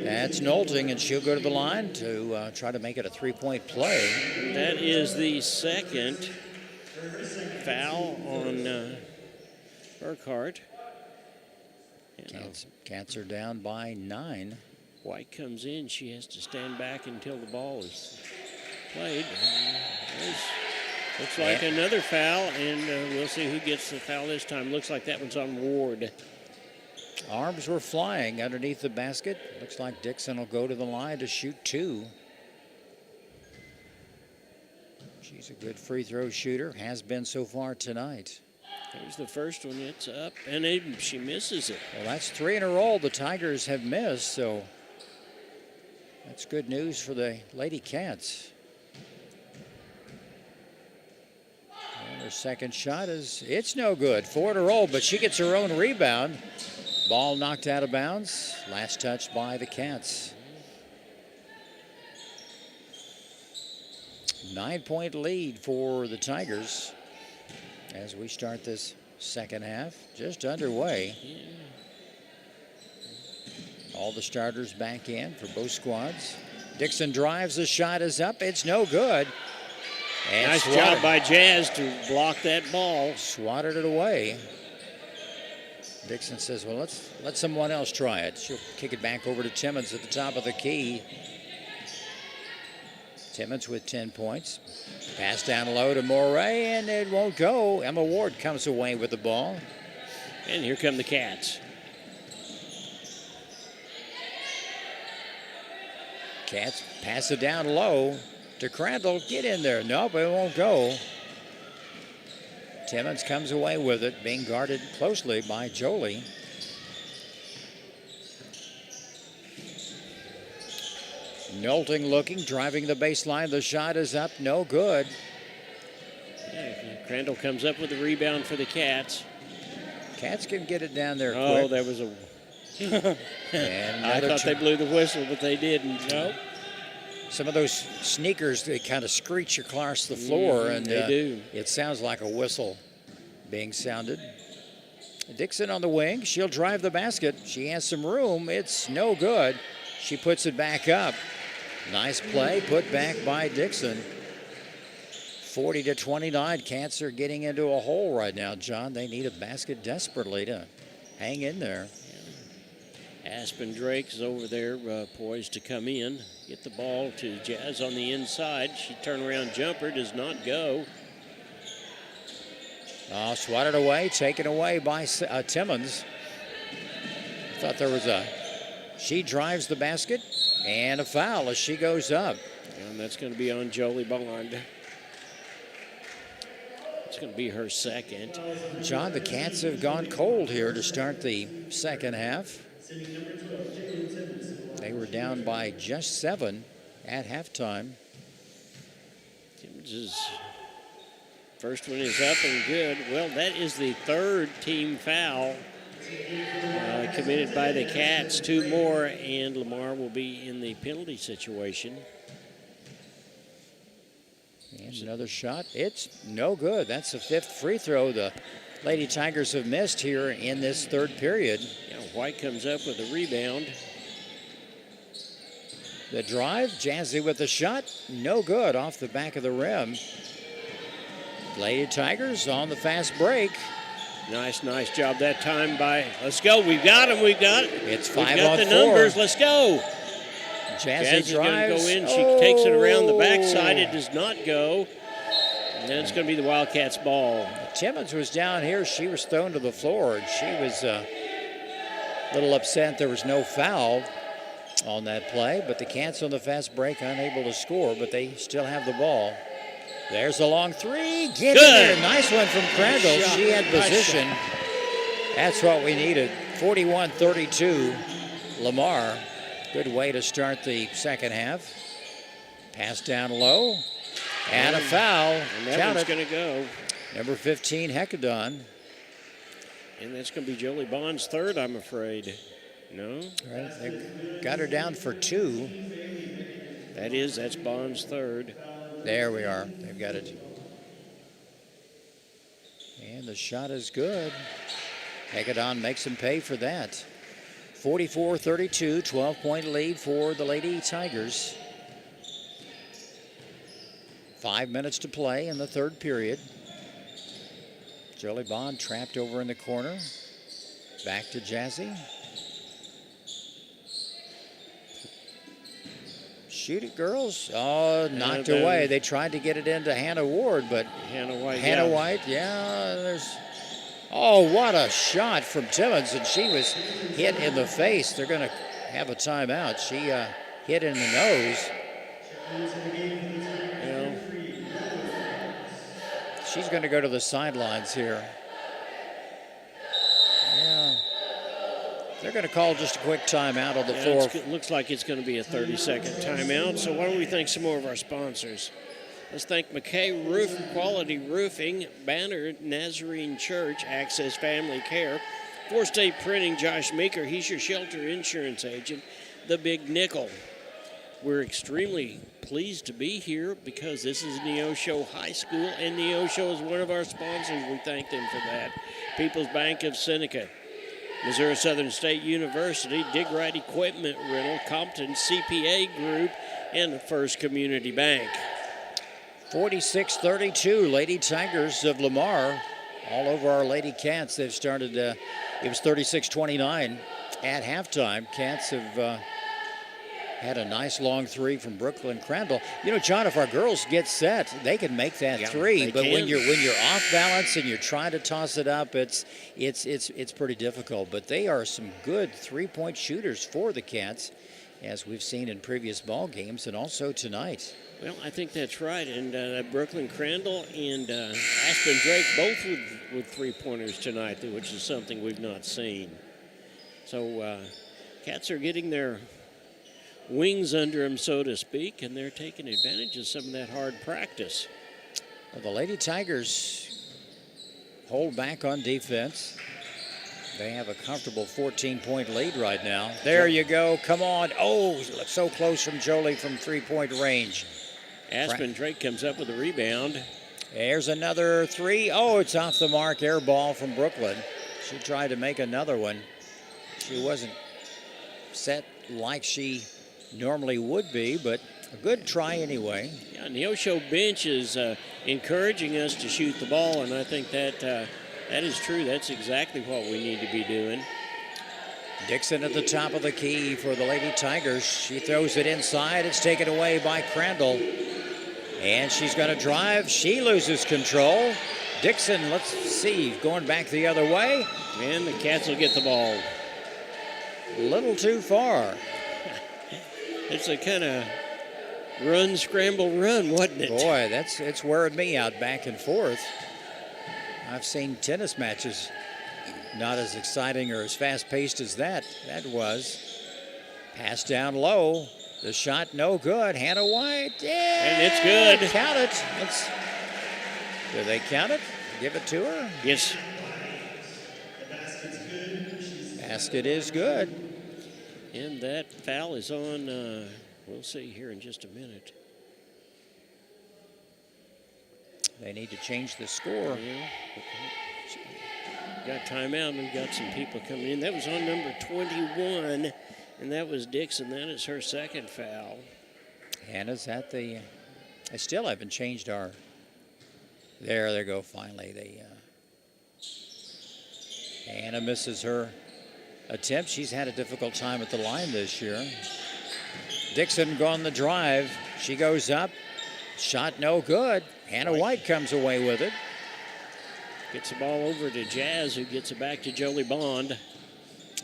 That's Nolting, and she'll go to the line to try to make it a three-point play. That is the second foul on Burkhart. Cats are down by 9. White comes in. She has to stand back until the ball is played. Looks like another foul, and we'll see who gets the foul this time. Looks like that one's on Ward. Arms were flying underneath the basket. Looks like Dixon will go to the line to shoot 2. She's a good free throw shooter, has been so far tonight. There's the first one. It's up, and she misses it. Well, that's 3 in a row the Tigers have missed, so that's good news for the Lady Cats. And her second shot it's no good. 4 in a row, but she gets her own rebound. Ball knocked out of bounds. Last touch by the Cats. 9-point lead for the Tigers as we start this second half. Just underway. All the starters back in for both squads. Dixon drives, the shot is up, it's no good. And nice job by Jazz to block that ball. Swatted it away. Dixon says, well, let someone else try it. She'll kick it back over to Timmons at the top of the key. Timmons with 10 points. Pass down low to Moray, and it won't go. Emma Ward comes away with the ball. And here come the Cats. Cats pass it down low to Crandall. Get in there. Nope, it won't go. Timmons comes away with it, being guarded closely by Jolie. Nolting looking, driving the baseline. The shot is up, no good. Yeah, Crandall comes up with the rebound for the Cats. Cats can get it down there quick. Oh, there was a... I thought they blew the whistle, but they didn't. Nope. Some of those sneakers, they kind of screech across the floor, and they do. It sounds like a whistle being sounded. Dixon on the wing. She'll drive the basket. She has some room. It's no good. She puts it back up. Nice play put back by Dixon. 40-29. Cats are getting into a hole right now, John. They need a basket desperately to hang in there. Aspen Drake is over there poised to come in. Get the ball to Jazz on the inside. She turnaround jumper does not go. Oh, swatted away, taken away by Timmons. Thought there was she drives the basket and a foul as she goes up. And that's going to be on Jolie Bond. It's going to be her second. John, the Cats have gone cold here to start the second half. They were down by just 7 at halftime. Timmons' first one is up and good. Well, that is the third team foul committed by the Cats. 2 more, and Lamar will be in the penalty situation. And another shot. It's no good. That's the 5th free throw the Lady Tigers have missed here in this third period. Yeah, White comes up with a rebound. The drive, Jazzy with the shot, no good off the back of the rim. Lady Tigers on the fast break. Nice job that time by, let's go, we've got him, we've got it. It's 5 on 4. We've got the numbers, let's go. Jazzy going to drives. go in, she takes it around the backside, it does not go. And then it's going to be the Wildcats ball. Timmons was down here, she was thrown to the floor, and she was a little upset there was no foul on that play, but the Cats on the fast break unable to score, but they still have the ball. There's a long 3. Get in there. Nice one from Crandall. Nice she had position. That's what we needed. 41-32. Lamar. Good way to start the second half. Pass down low. And a foul. And that one's going to go. Number 15, Hecadon. And that's going to be Jolie Bond's third, I'm afraid. No? Right, they got her down for 2. That's Bond's third. There we are. They've got it. And the shot is good. Hecadon makes them pay for that. 44-32, 12-point lead for the Lady Tigers. 5 minutes to play in the third period. Jolie Bond trapped over in the corner. Back to Jazzy. Shoot it, girls. Oh, knocked away. They tried to get it into Hannah Ward, but Hannah White, there's... Oh, what a shot from Timmons, and she was hit in the face. They're going to have a timeout. She hit in the nose. She's going to go to the sidelines here. Yeah. They're going to call just a quick timeout on the floor. It looks like it's going to be a 30-second timeout. So why don't we thank some more of our sponsors? Let's thank McKay Roof Quality Roofing, Banner Nazarene Church, Access Family Care, Four State Printing, Josh Meeker, he's your shelter insurance agent, The Big Nickel. We're extremely pleased to be here because this is Neosho High School, and Neosho is one of our sponsors. We thank them for that. People's Bank of Seneca, Missouri Southern State University, Dig Right Equipment Rental, Compton CPA Group, and the First Community Bank. 46-32, Lady Tigers of Lamar all over our Lady Cats. They've started, it was 36-29 at halftime. Cats have had a nice long three from Brooklyn Crandall. You know, John, if our girls get set, they can make that three. But when you're off balance and you're trying to toss it up, it's pretty difficult. But they are some good three-point shooters for the Cats, as we've seen in previous ball games and also tonight. Well, I think that's right. And Brooklyn Crandall and Aspen Drake both with three-pointers tonight, which is something we've not seen. So Cats are getting their wings under them, so to speak, and they're taking advantage of some of that hard practice. Well, the Lady Tigers hold back on defense. They have a comfortable 14-point lead right now. There you go. Come on. Oh, so close from Jolie from three-point range. Aspen Drake comes up with a rebound. There's another three. Oh, it's off the mark. Air ball from Brooklyn. She tried to make another one. She wasn't set like she normally would be, but a good try anyway. Yeah, Neosho bench is encouraging us to shoot the ball, and I think that that is true. That's exactly what we need to be doing. Dixon at the top of the key for the Lady Tigers. She throws it inside. It's taken away by Crandall. And she's going to drive. She loses control. Dixon, let's see, going back the other way. And the Cats will get the ball. A little too far. It's a kind of run, scramble, run, wasn't it? Boy, it's wearing me out back and forth. I've seen tennis matches not as exciting or as fast-paced as that was. Pass down low. The shot no good. Hannah White. Yeah, and it's good. Count it. Do they count it? Give it to her? Yes. Basket is good. And that foul is on, we'll see here in just a minute. They need to change the score. Yeah. Got timeout and got some people coming in. That was on number 21, and that was Dixon. That is her second foul. Hannah's at the, I still haven't changed our, there they go finally. Hannah misses her attempt. She's had a difficult time at the line this year. Dixon on the drive. She goes up. Shot no good. Hannah White comes away with it. Gets the ball over to Jazz, who gets it back to Jolie Bond.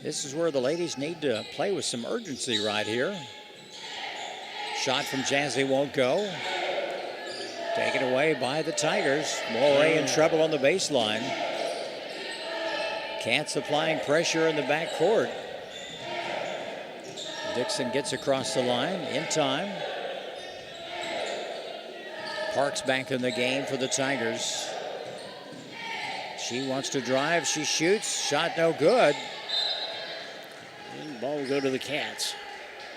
This is where the ladies need to play with some urgency right here. Shot from Jazzy won't go. Taken away by the Tigers. Moray in trouble on the baseline. Cats applying pressure in the backcourt. Dixon gets across the line in time. Parks back in the game for the Tigers. She wants to drive. She shoots. Shot no good. And the ball will go to the Cats.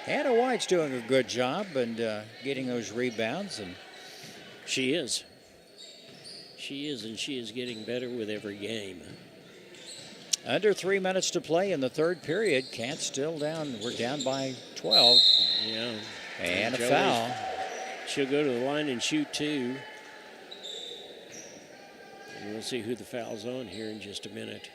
Hannah White's doing a good job and getting those rebounds. And she is. She is, and she is getting better with every game. Under 3 minutes to play in the third period. Cats still down. We're down by 12. Yeah. And a foul. She'll go to the line and shoot two. And we'll see who the foul's on here in just a minute.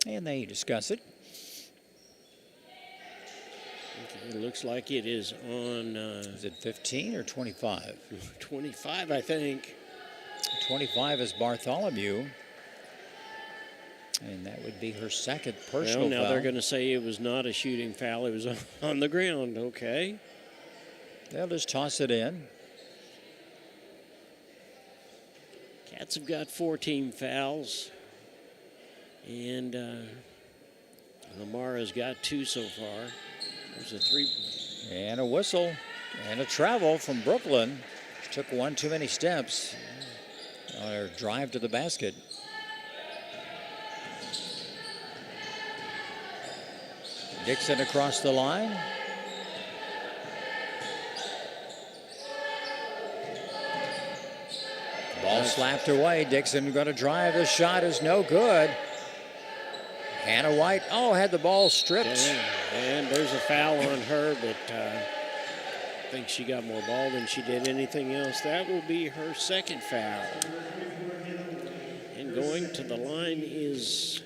And they discuss it. Okay, it looks like it is on... is it 15 or 25? 25, I think. 25 is Bartholomew. And that would be her second personal now foul. they're going to say it was not a shooting foul. It was on the ground. Okay. They'll just toss it in. Cats have got 14 fouls. And Lamar has got 2 so far. There's a 3. And a whistle. And a travel from Brooklyn. Took one too many steps on her drive to the basket. Dixon across the line. Ball slapped away. Dixon going to drive. The shot is no good. Hannah White, had the ball stripped. And there's a foul on her, but I think she got more ball than she did anything else. That will be her second foul. And going to the line is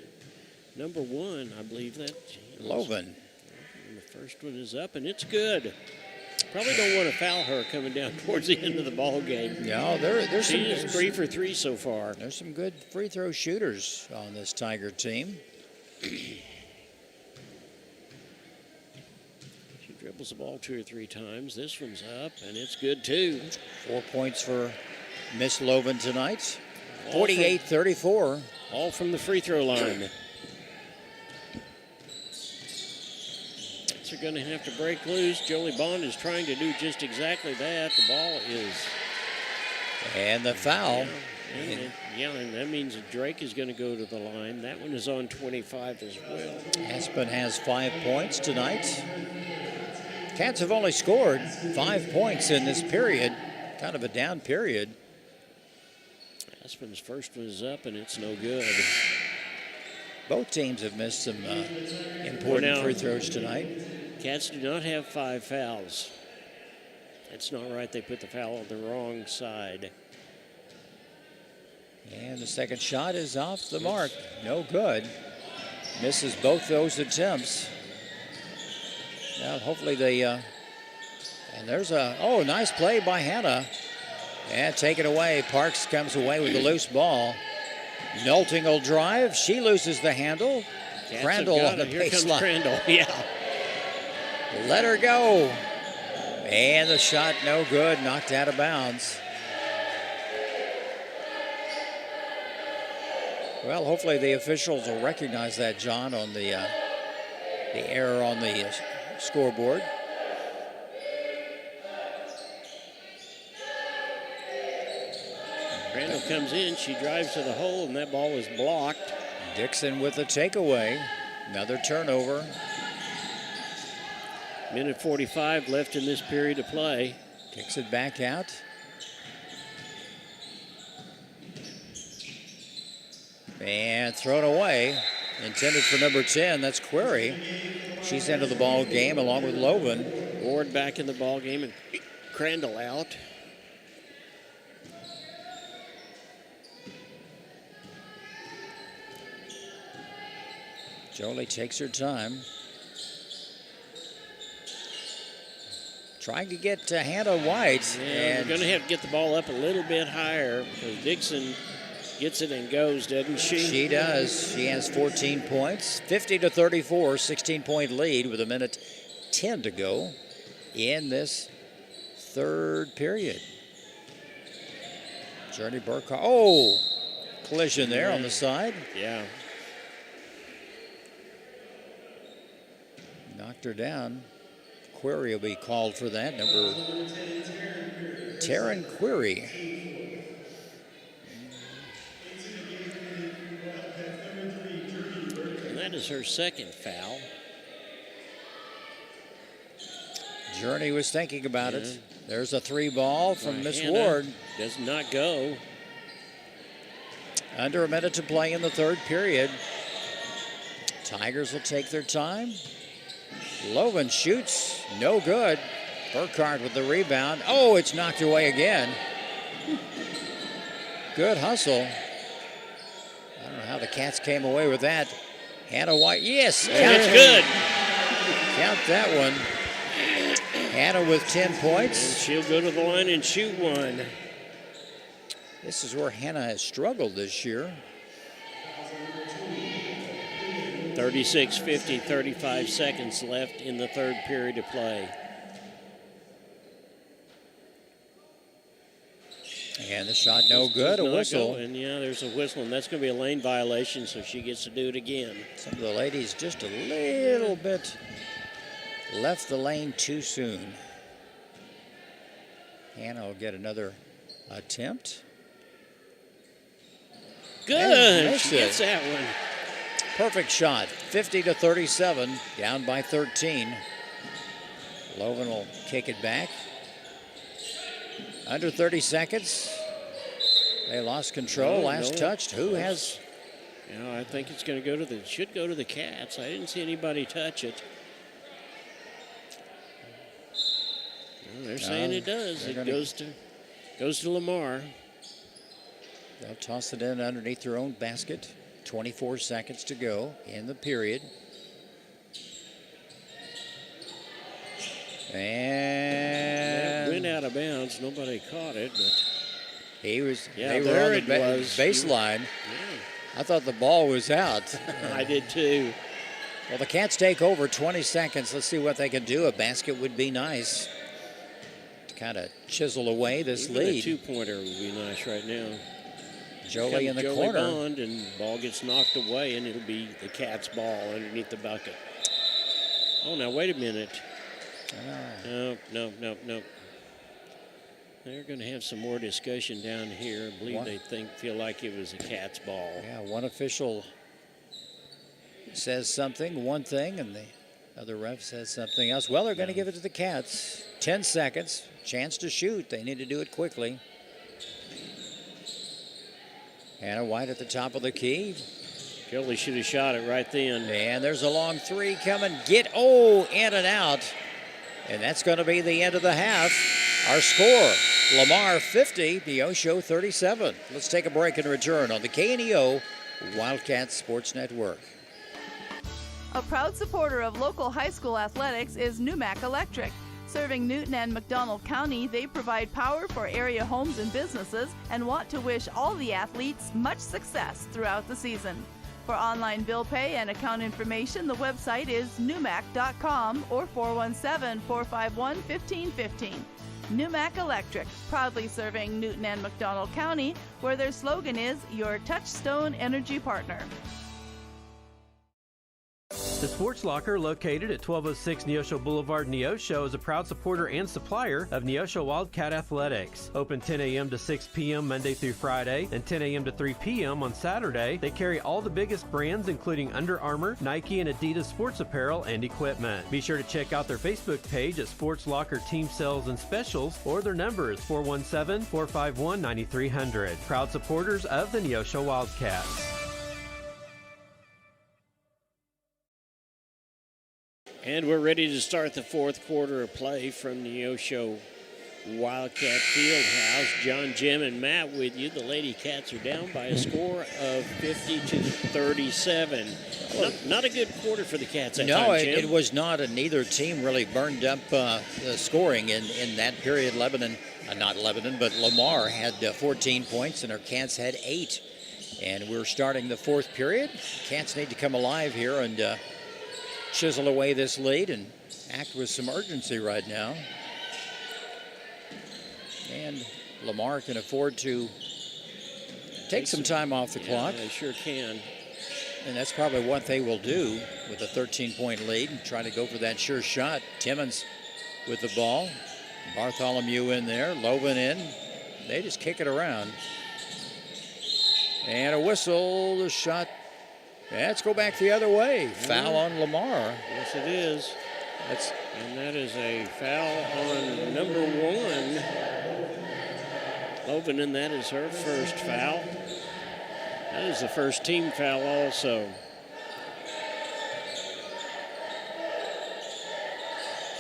number 1, I believe that. Loven. And the first one is up, and it's good. Probably don't want to foul her coming down towards the end of the ball game. No, there's she is 3 for 3 so far. There's some good free throw shooters on this Tiger team. She dribbles the ball 2 or 3 times. This one's up, and it's good too. 4 points for Miss Loven tonight. 48-34. All from the free throw line. They're going to have to break loose. Jolie Bond is trying to do just exactly that. The ball is... And the foul. And that means that Drake is going to go to the line. That one is on 25 as well. Aspen has 5 points tonight. Cats have only scored 5 points in this period. Kind of a down period. Aspen's first one is up, and it's no good. Both teams have missed some important free throws tonight. Cats do not have 5 fouls. That's not right. They put the foul on the wrong side. And the second shot is off the mark. No good. Misses both those attempts. Now, hopefully they... and there's a... nice play by Hannah. And take it away. Parks comes away with the loose ball. Nolting will drive. She loses the handle. Cats Crandall on the Here comes baseline. Crandall, yeah. Let her go. And the shot no good. Knocked out of bounds. Well, hopefully the officials will recognize that, John, on the error on the scoreboard. Crandall comes in. She drives to the hole, and that ball is blocked. Dixon with the takeaway. Another turnover. Minute 45 left in this period of play. Kicks it back out. And thrown away. Intended for number 10. That's Query. She's into the ball game along with Loven. Ward back in the ball game and Crandall out. Jolie takes her time. Trying to get Hannah White. Yeah, and they're going to have to get the ball up a little bit higher because Dixon gets it and goes, doesn't she? She does. She has 14 points. 50-34, 16-point lead with a minute 10 to go in this third period. Journey Burkhardt. Oh, collision there on the side. Yeah. Knocked her down. Query will be called for that. Number Taryn Query. And that is her second foul. Journey was thinking about it. There's a 3 ball from Miss Hannah Ward. does not go. Under a minute to play in the third period. Tigers will take their time. Loven shoots, no good. Burkhardt with the rebound. Oh, it's knocked away again. Good hustle. I don't know how the Cats came away with that. Hannah White, yes. That's good. Count that one. Hannah with 10 points. And she'll go to the line and shoot one. This is where Hannah has struggled this year. 36-50, 35 seconds left in the third period of play. And the shot no good, a whistle. And yeah, there's a whistle, and that's going to be a lane violation, so she gets to do it again. Some of the ladies just a little bit left the lane too soon. Hannah will get another attempt. Good. She gets that one. Perfect shot. 50-37, down by 13. Logan will kick it back. Under 30 seconds. They lost control. Last touched. Who has? Yeah, I think it's going to go to the. Should go to the Cats. I didn't see anybody touch it. Well, they're saying it does. It goes to Lamar. They'll toss it in underneath their own basket. 24 seconds to go in the period. And it went out of bounds. Nobody caught it, but they were there on the baseline. Yeah. I thought the ball was out. I did too. Well, the Cats take over. 20 seconds. Let's see what they can do. A basket would be nice to kind of chisel away this lead. A two-pointer would be nice right now. Jolie in the Jolie corner. Bond, and ball gets knocked away, and it'll be the Cats' ball underneath the bucket. Oh, now wait a minute. No. They're going to have some more discussion down here. I believe they feel like it was a Cats' ball. Yeah, one official says something, one thing, and the other ref says something else. Well, they're going to give it to the Cats. 10 seconds, chance to shoot. They need to do it quickly. Hannah White at the top of the key. Jolie should have shot it right then. And there's a long three coming. In and out. And that's going to be the end of the half. Our score, Lamar 50, Neosho 37. Let's take a break and return on the KNEO Wildcat Sports Network. A proud supporter of local high school athletics is Numac Electric. Serving Newton and McDonald County, they provide power for area homes and businesses and want to wish all the athletes much success throughout the season. For online bill pay and account information, the website is numac.com or 417-451-1515. Numac Electric, proudly serving Newton and McDonald County, where their slogan is your touchstone energy partner. The Sports Locker, located at 1206 Neosho Boulevard, Neosho, is a proud supporter and supplier of Neosho Wildcat Athletics. Open 10 a.m. to 6 p.m. Monday through Friday and 10 a.m. to 3 p.m. on Saturday. They carry all the biggest brands, including Under Armour, Nike, and Adidas sports apparel and equipment. Be sure to check out their Facebook page at Sports Locker Team Sales and Specials, or their number is 417-451-9300. Proud supporters of the Neosho Wildcats. And we're ready to start the fourth quarter of play from the Neosho Wildcat Fieldhouse. John, Jim, and Matt with you. The Lady Cats are down by a score of 50-37. Not a good quarter for the Cats that time, Jim. It was not, and neither team really burned up the scoring in that period. Lamar had 14 points, and our Cats had 8. And we're starting the fourth period. Cats need to come alive here and chisel away this lead and act with some urgency right now. And Lamar can afford to take some time off the clock. They sure can. And that's probably what they will do with a 13-point lead and try to go for that sure shot. Timmons with the ball. Bartholomew in there. Loven in. They just kick it around. And a whistle. The shot. Let's go back the other way. Foul on Lamar. Yes, it is. And that is a foul on number 1. Loven, and that is her first foul. That is the first team foul also.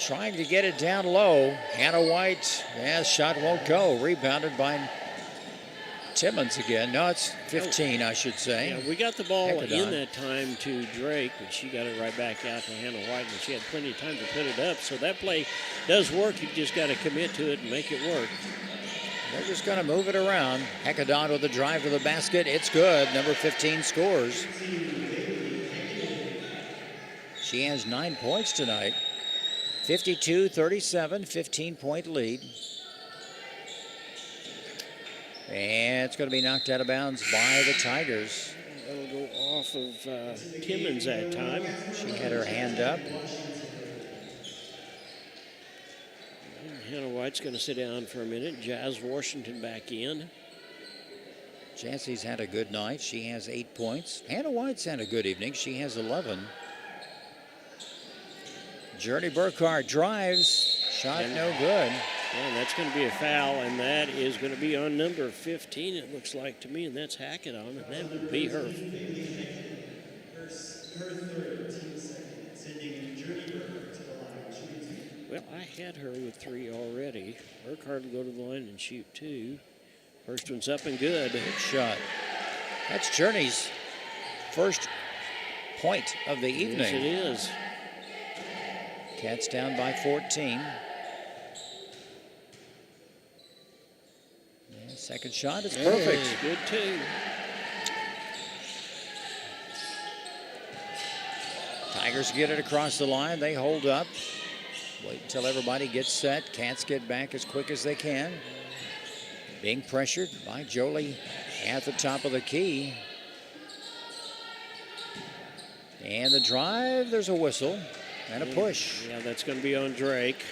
trying to get it down low. Hannah White, shot won't go. Rebounded by Timmons again. No, it's 15, I should say. Yeah, we got the ball Hecadon. in that time to Drake, but she got it right back out to Hannah White, and she had plenty of time to put it up. So that play does work. You just got to commit to it and make it work. They're just going to move it around. Hecadon with a drive to the basket. It's good. Number 15 scores. She has 9 points tonight. 52-37, 15-point lead. And it's going to be knocked out of bounds by the Tigers. That'll go off of Timmons that time. She had her hand up. Hannah White's going to sit down for a minute. Jazz Washington back in. Jassie's had a good night. She has 8 points. Hannah White's had a good evening. She has 11. Journey Burkhart drives. Shot no good. And that's going to be a foul, and that is going to be on number 15, it looks like to me, and that's Hackathon, and that would be her. Her third, team second, sending Journey Burkhart to the line. Well, I had her with 3 already. Burkhart will go to the line and shoot 2. First one's up and good. Good shot. That's Journey's first point of the evening. Yes, it is. Cats down by 14. And second shot is perfect. Good too. Tigers get it across the line. They hold up. Wait until everybody gets set. Cats get back as quick as they can. Being pressured by Jolie at the top of the key. And the drive, there's a whistle and a push. Yeah, that's going to be on Drake.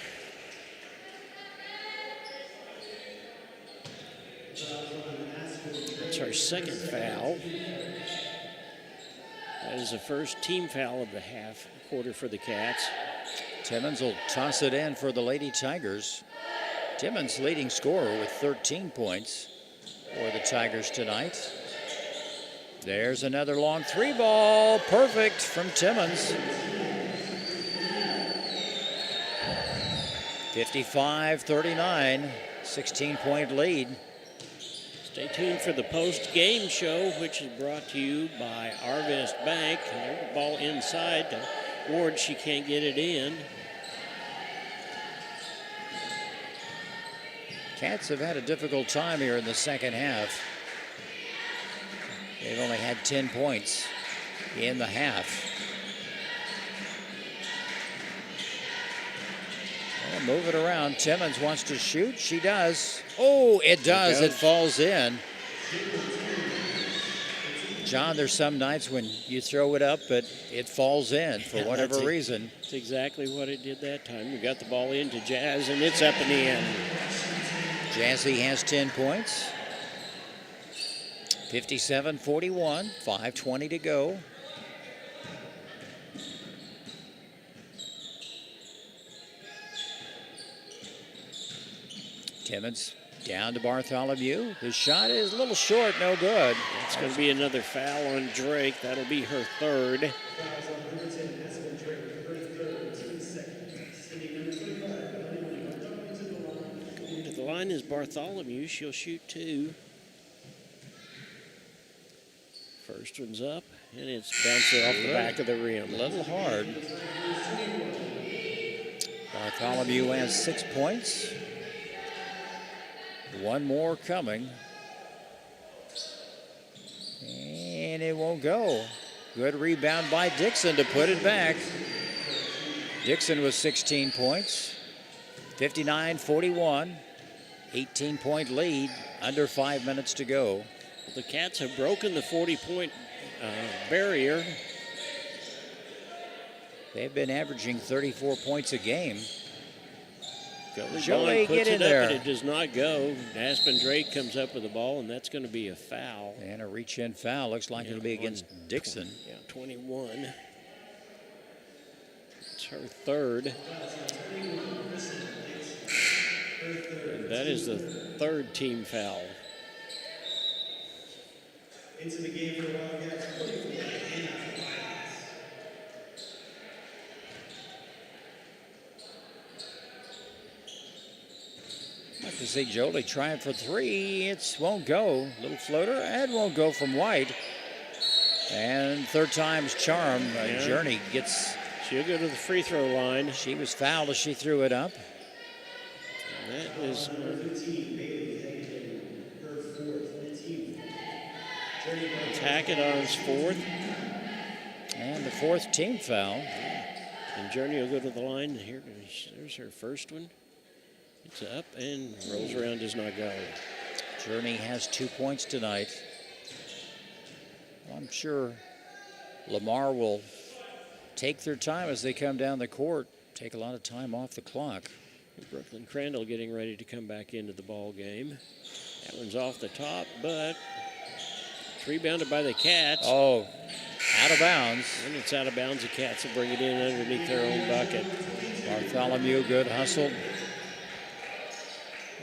That's our second foul. That is the first team foul of the half quarter for the Cats. Timmons will toss it in for the Lady Tigers. Timmons leading scorer with 13 points for the Tigers tonight. There's another long 3-ball. Perfect from Timmons. 55-39, 16-point lead. Stay tuned for the post-game show, which is brought to you by Arvest Bank. And there's the ball inside to Ward. She can't get it in. Cats have had a difficult time here in the second half. They've only had 10 points in the half. Well, move it around. Timmons wants to shoot. She does. Oh, it does. It falls in. John, there's some nights when you throw it up, but it falls in for whatever reason. That's exactly what it did that time. We got the ball into Jazz, and it's up in the end. Jazzy has 10 points. 57-41, 5:20 to go. Timmons down to Bartholomew. His shot is a little short, no good. It's going to be another foul on Drake. That'll be her third. Going to the line is Bartholomew. She'll shoot 2. First one's up, and it's bouncing off the back of the rim. A little hard. Bartholomew has 6 points. One more coming. And it won't go. Good rebound by Dixon to put it back. Dixon with 16 points. 59-41. 18-point lead. Under 5 minutes to go. The Cats have broken the 40-point barrier. They've been averaging 34 points a game. Jolie puts it up, and it does not go. Aspen Drake comes up with the ball, and that's going to be a foul. And a reach-in foul. Looks like it'll be against Dixon. 21. It's her third. And that is the third team foul. Into the game for the Wildcats, 44, Hannah to see Jolie trying for three. It won't go. Little floater, and won't go from White. And third time's charm. Journey gets... She'll go to the free throw line. She was fouled as she threw it up. And that is... Hackedon's fourth. And the fourth team foul. And Journey will go to the line. There's her first one. It's up and rolls around, does not go. Journey has 2 points tonight. I'm sure Lamar will take their time as they come down the court, take a lot of time off the clock. Brooklyn Crandall getting ready to come back into the ball game. That one's off the top, but it's rebounded by the Cats. Oh, out of bounds. And it's out of bounds. The Cats will bring it in underneath their own bucket. Bartholomew, good hustle.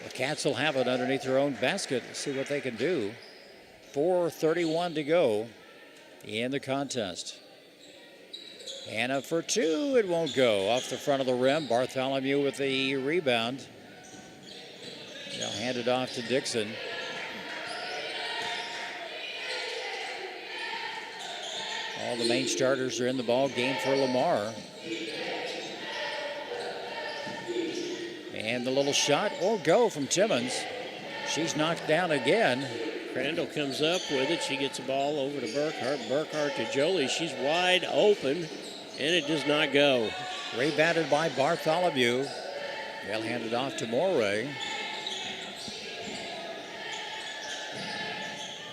The Cats will have it underneath their own basket. Let's see what they can do. 4:31 to go in the contest. Hannah for two, it won't go. Off the front of the rim, Bartholomew with the rebound. They'll hand it off to Dixon. All the main starters are in the ball game for Lamar. And the little shot won't go from Timmons. She's knocked down again. Crandall comes up with it. She gets the ball over to Burkhart. Burkhart to Jolie. She's wide open, and it does not go. Rebounded by Bartholomew. They'll hand it off to Moray.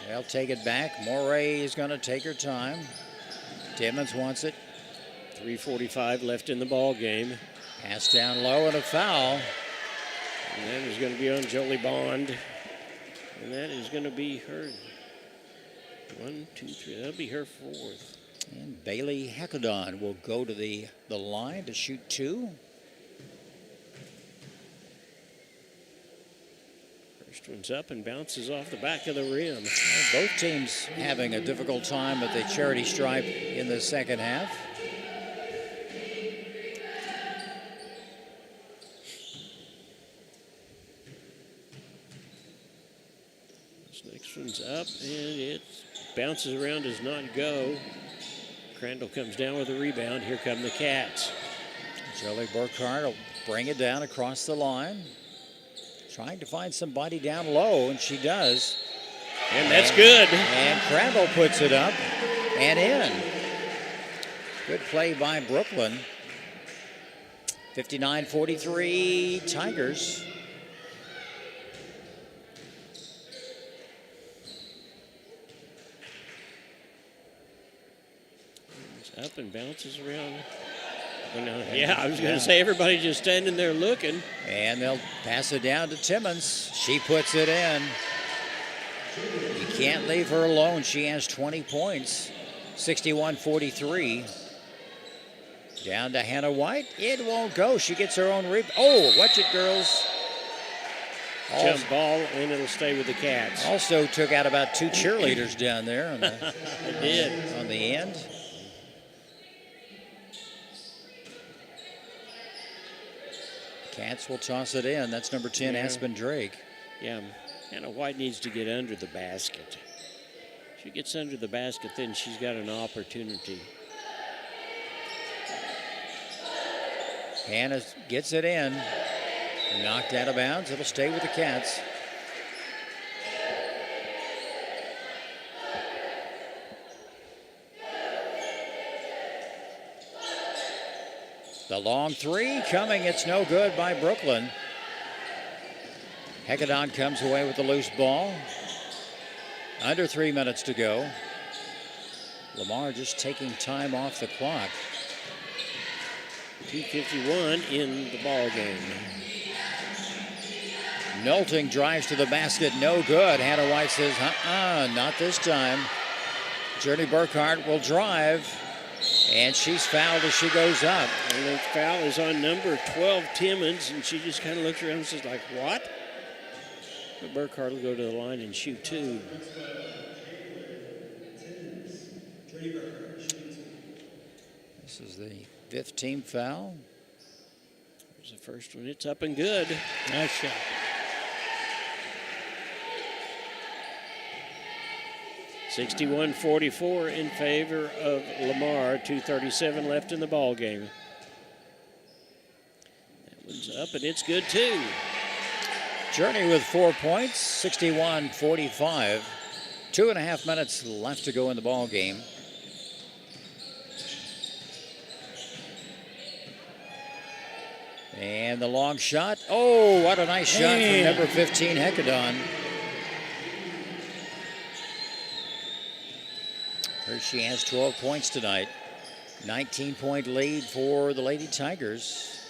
They'll take it back. Moray is going to take her time. Timmons wants it. 3:45 left in the ball game. Pass down low and a foul. And that is going to be on Jolie Bond. And that is going to be her 1, 2, 3. That'll be her fourth. And Bailey Hackedon will go to the line to shoot two. First one's up and bounces off the back of the rim. Both teams having a difficult time at the charity stripe in the second half. Next one's up, and it bounces around, does not go. Crandall comes down with a rebound. Here come the Cats. Jolie Burkhart will bring it down across the line. Trying to find somebody down low, and she does. And that's good. And Crandall puts it up and in. Good play by Brooklyn. 59-43 Tigers. Up and bounces around. Yeah, I was going to say everybody just standing there looking. And they'll pass it down to Timmons. She puts it in. You can't leave her alone. She has 20 points. 61-43. Down to Hannah White. It won't go. She gets her own rebound. Oh, watch it, girls. Jump ball, and it'll stay with the Cats. Also took out about two cheerleaders down there. On the, it did. On the end. Cats will toss it in. That's number 10, Aspen Drake. Yeah, Hannah White needs to get under the basket. If she gets under the basket, then she's got an opportunity. Hannah gets it in. Knocked out of bounds. It'll stay with the Cats. The long three coming. It's no good by Brooklyn. Hackedon comes away with the loose ball. Under 3 minutes to go. Lamar just taking time off the clock. 2:51 in the ball game. Nolting drives to the basket. No good. Hannah White says, not this time. Journey Burkhart will drive. And she's fouled as she goes up. And the foul is on number 12, Timmons, and she just kind of looks around and says, like, what? But Burkhart will go to the line and shoot two. This is the fifth team foul. There's the first one. It's up and good. Nice shot. 61-44 in favor of Lamar. 2:37 left in the ball game. That one's up, and it's good, too. Journey with 4 points, 61-45. 2.5 minutes left to go in the ball game. And the long shot. Oh, what a nice shot from number 15, Hecadon. Here she has 12 points tonight. 19-point lead for the Lady Tigers.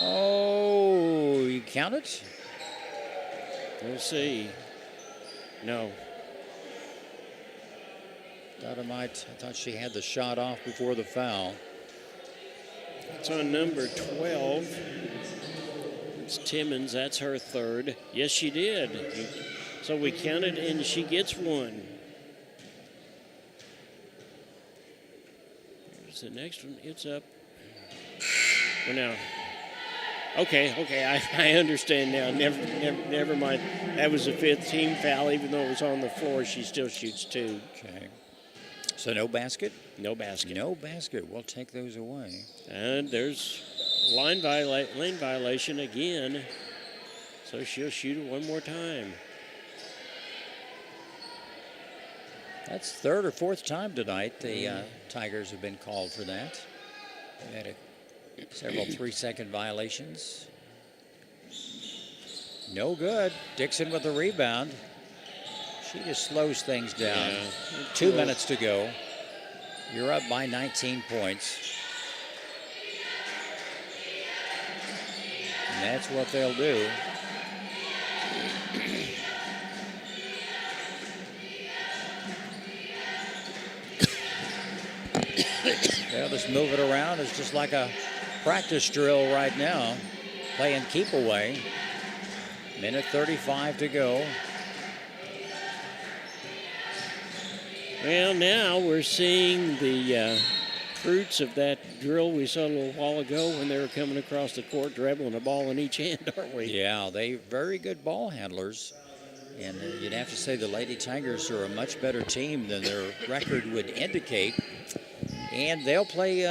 Oh, you count it? We'll see. No. I thought she had the shot off before the foul. It's on number 12. It's Timmons. That's her third. Yes, she did. So we counted, and she gets one. Here's the next one. It's up. Well, now. Okay, I understand now. Never mind. That was a 5th team foul. Even though it was on the floor, she still shoots 2. Okay. So no basket? No basket. No basket. We'll take those away. And there's lane violation again. So she'll shoot it one more time. That's 3rd or 4th time tonight the Tigers have been called for that. They had several 3-second violations. No good. Dixon with the rebound. She just slows things down. Yeah. 2 minutes to go. You're up by 19 points. And that's what they'll do. They'll just move it around. It's just like a practice drill right now. Playing keep away. Minute 35 to go. Well, now we're seeing the fruits of that drill we saw a little while ago when they were coming across the court, dribbling a ball in each hand, aren't we? Yeah, they're very good ball handlers. And you'd have to say the Lady Tigers are a much better team than their record would indicate. And they'll play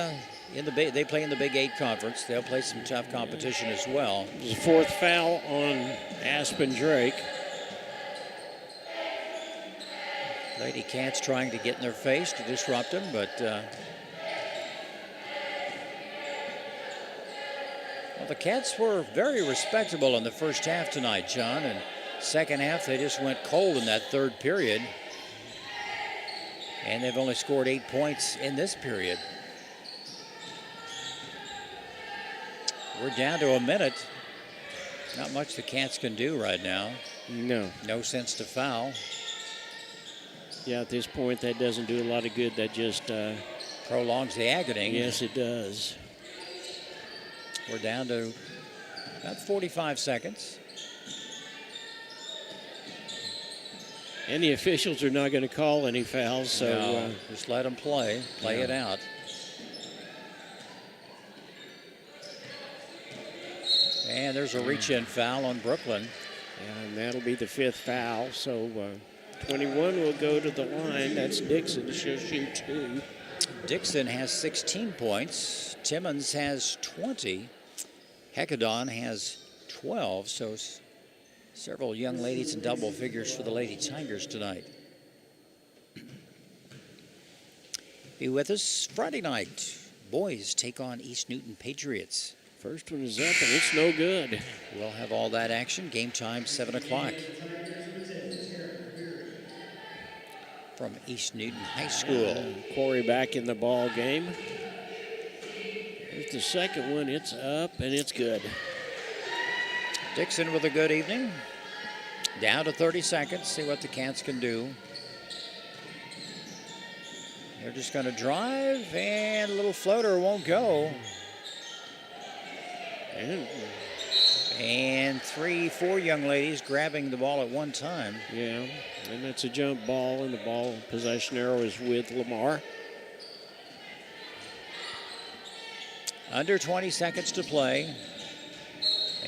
they play in the Big 8 conference. They'll play some tough competition as well. The 4th foul on Aspen Drake. Lady Cats trying to get in their face to disrupt them, but well, the Cats were very respectable in the first half tonight, John, and second half they just went cold in that 3rd period. And they've only scored 8 points in this period. We're down to a minute. Not much the Cats can do right now. No. No sense to foul. Yeah, at this point, that doesn't do a lot of good. That just prolongs the agony. Yes, it does. We're down to about 45 seconds. And the officials are not going to call any fouls, so no, just let them play it out. And there's a reach-in foul on Brooklyn. And that'll be the 5th foul. So 21 will go to the line. That's Dixon. She'll shoot 2. Dixon has 16 points. Timmons has 20. Hecadon has 12. So several young ladies in double figures for the Lady Tigers tonight. Be with us Friday night. Boys take on East Newton Patriots. First one is up, and it's no good. We'll have all that action. Game time, 7 o'clock. From East Newton High School. Corey back in the ball game. Here's the second one. It's up, and it's good. Dixon with a good evening. Down to 30 seconds. See what the Cats can do. They're just going to drive, and a little floater won't go. And 3-4 young ladies grabbing the ball at one time. Yeah, and that's a jump ball, and the ball possession arrow is with Lamar. Under 20 seconds to play.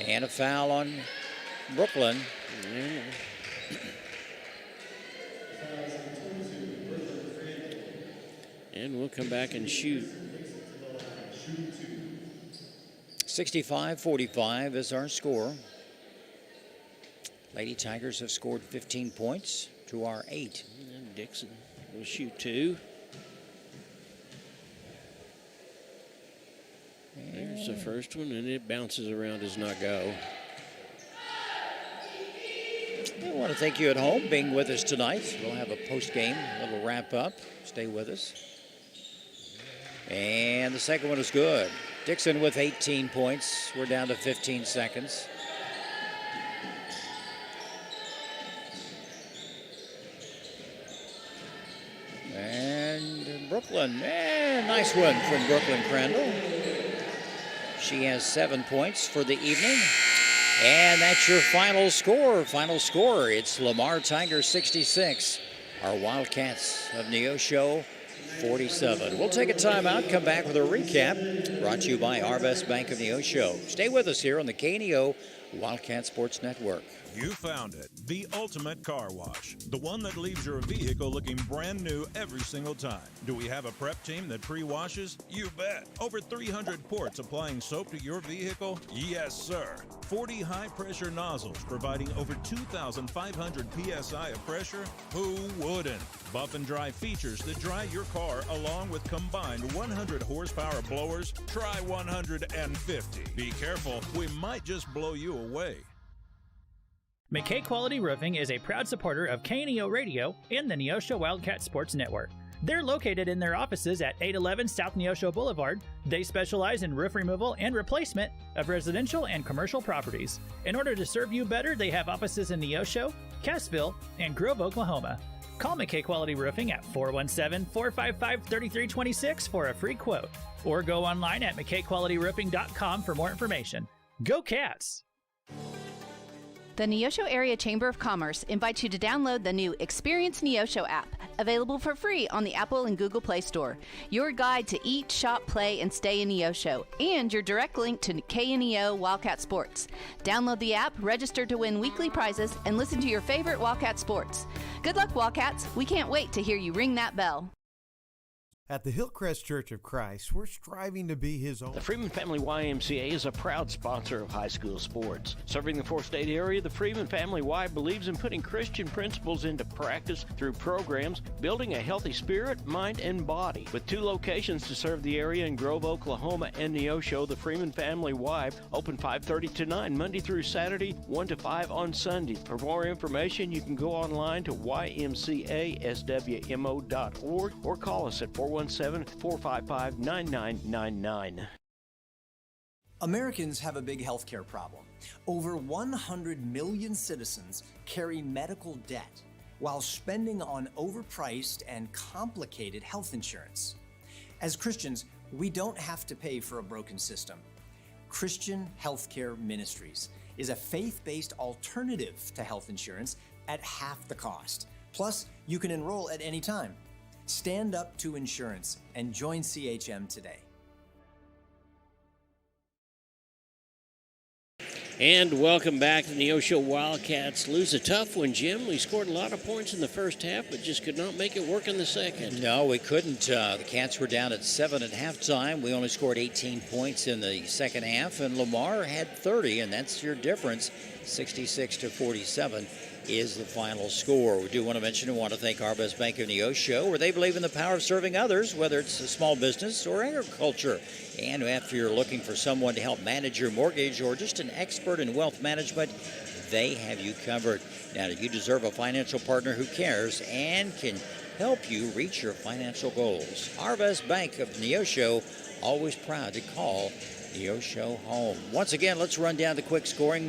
And a foul on Brooklyn. come back and shoot. 65-45 is our score. Lady Tigers have scored 15 points to our 8. And Dixon will shoot 2. There's the first one, and it bounces around, does not go. I want to thank you at home being with us tonight. We'll have a post-game little wrap-up. Stay with us. And the second one is good. Dixon with 18 points. We're down to 15 seconds. And Brooklyn, nice one from Brooklyn Crandall. She has 7 points for the evening. And that's your final score. Final score, it's Lamar Tigers 66. Our Wildcats of Neosho 47. We'll take a timeout, come back with a recap. Brought to you by Arvest Bank of Neosho. Stay with us here on the KNEO Wildcat Sports Network. You found it, the ultimate car wash, the one that leaves your vehicle looking brand new every single time. Do we have a prep team that pre-washes? You bet. Over 300 ports applying soap to your vehicle? Yes, sir. 40 high-pressure nozzles providing over 2,500 PSI of pressure? Who wouldn't? Buff and dry features that dry your car along with combined 100 horsepower blowers? Try 150. Be careful, we might just blow you away. McKay Quality Roofing is a proud supporter of KNEO Radio and the Neosho Wildcat Sports Network. They're located in their offices at 811 South Neosho Boulevard. They specialize in roof removal and replacement of residential and commercial properties. In order to serve you better, they have offices in Neosho, Cassville, and Grove, Oklahoma. Call McKay Quality Roofing at 417-455-3326 for a free quote, or go online at McKayQualityRoofing.com for more information. Go Cats! The Neosho Area Chamber of Commerce invites you to download the new Experience Neosho app, available for free on the Apple and Google Play Store. Your guide to eat, shop, play, and stay in Neosho, and your direct link to KNEO Wildcat Sports. Download the app, register to win weekly prizes, and listen to your favorite Wildcat sports. Good luck, Wildcats. We can't wait to hear you ring that bell. At the Hillcrest Church of Christ, we're striving to be His own. The Freeman Family YMCA is a proud sponsor of high school sports. Serving the four-state area, the Freeman Family Y believes in putting Christian principles into practice through programs, building a healthy spirit, mind, and body. With 2 locations to serve the area in Grove, Oklahoma, and Neosho, the Freeman Family Y open 5:30 to 9 Monday through Saturday, 1 to 5 on Sunday. For more information, you can go online to ymcaswmo.org or call us at 417-455-9999. Americans have a big healthcare problem. Over 100 million citizens carry medical debt while spending on overpriced and complicated health insurance. As Christians, we don't have to pay for a broken system. Christian Healthcare Ministries is a faith-based alternative to health insurance at half the cost. Plus, you can enroll at any time. Stand up to insurance and join CHM today. And welcome back to the Neosho Wildcats. Lose a tough one, Jim. We scored a lot of points in the first half, but just could not make it work in the second. No, we couldn't. The Cats were down at 7 at halftime. We only scored 18 points in the second half, and Lamar had 30, and that's your difference. 66-47 is the final score. We do want to mention and want to thank Arvest Bank of Neosho, where they believe in the power of serving others, whether it's a small business or agriculture. And if you're looking for someone to help manage your mortgage or just an expert in wealth management, they have you covered. Now, you deserve a financial partner who cares and can help you reach your financial goals. Arvest Bank of Neosho, always proud to call Neosho home. Once again, let's run down the quick scoring.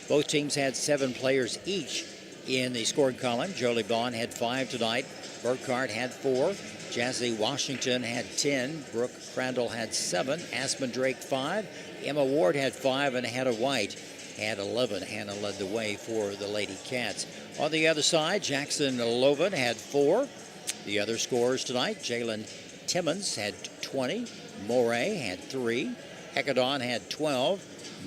Both teams had 7 players each in the scoring column. Jolie Bond had 5 tonight. Burkhart had 4. Jazzy Washington had 10. Brooke Crandall had 7. Aspen Drake 5. Emma Ward had 5, and Hannah White had 11. Hannah led the way for the Lady Cats. On the other side, Jackson Lovan had 4. The other scorers tonight, Jalen Timmons had 20. Moray had 3. Hecadon had 12.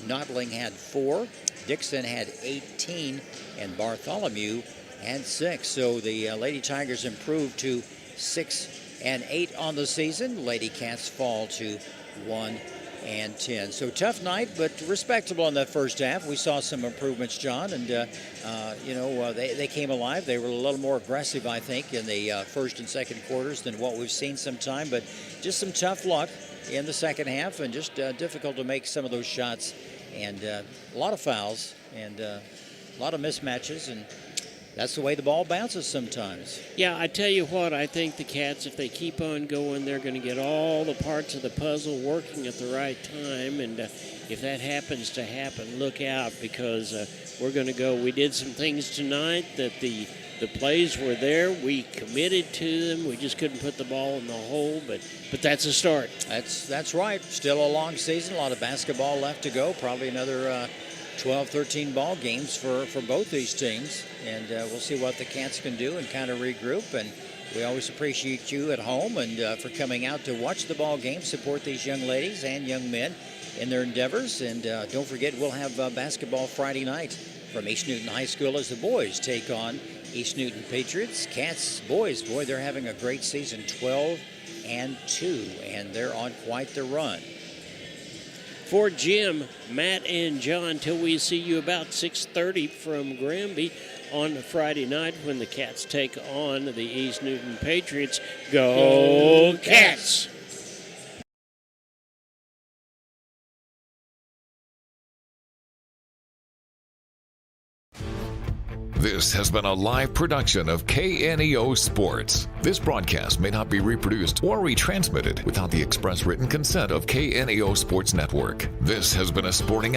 Nottling had 4. Dixon had 18. And Bartholomew had 6. So the Lady Tigers improved to 6 8 on the season. Lady Cats fall to 1-10. So tough night, but respectable in that first half. We saw some improvements, John, and they came alive. They were a little more aggressive, I think, in the first and second quarters than what we've seen sometime, but just some tough luck in the second half, and just difficult to make some of those shots, and a lot of fouls and a lot of mismatches, and that's the way the ball bounces sometimes. Yeah, I tell you what, I think the Cats, if they keep on going, they're going to get all the parts of the puzzle working at the right time. And if that happens to happen, look out, because we're going to go. We did some things tonight that the plays were there. We committed to them. We just couldn't put the ball in the hole, but that's a start. That's right. Still a long season, a lot of basketball left to go, probably another 12, 13 ball games for both these teams, and we'll see what the Cats can do and kind of regroup. And we always appreciate you at home and for coming out to watch the ball game, support these young ladies and young men in their endeavors. And don't forget, we'll have basketball Friday night from East Newton High School as the boys take on East Newton Patriots. Cats boys, boy, they're having a great season, 12-2, and they're on quite the run. For Jim, Matt, and John, till we see you about 6:30 from Granby on Friday night when the Cats take on the East Newton Patriots. Go Cats! This has been a live production of KNEO Sports. This broadcast may not be reproduced or retransmitted without the express written consent of KNEO Sports Network. This has been a sporting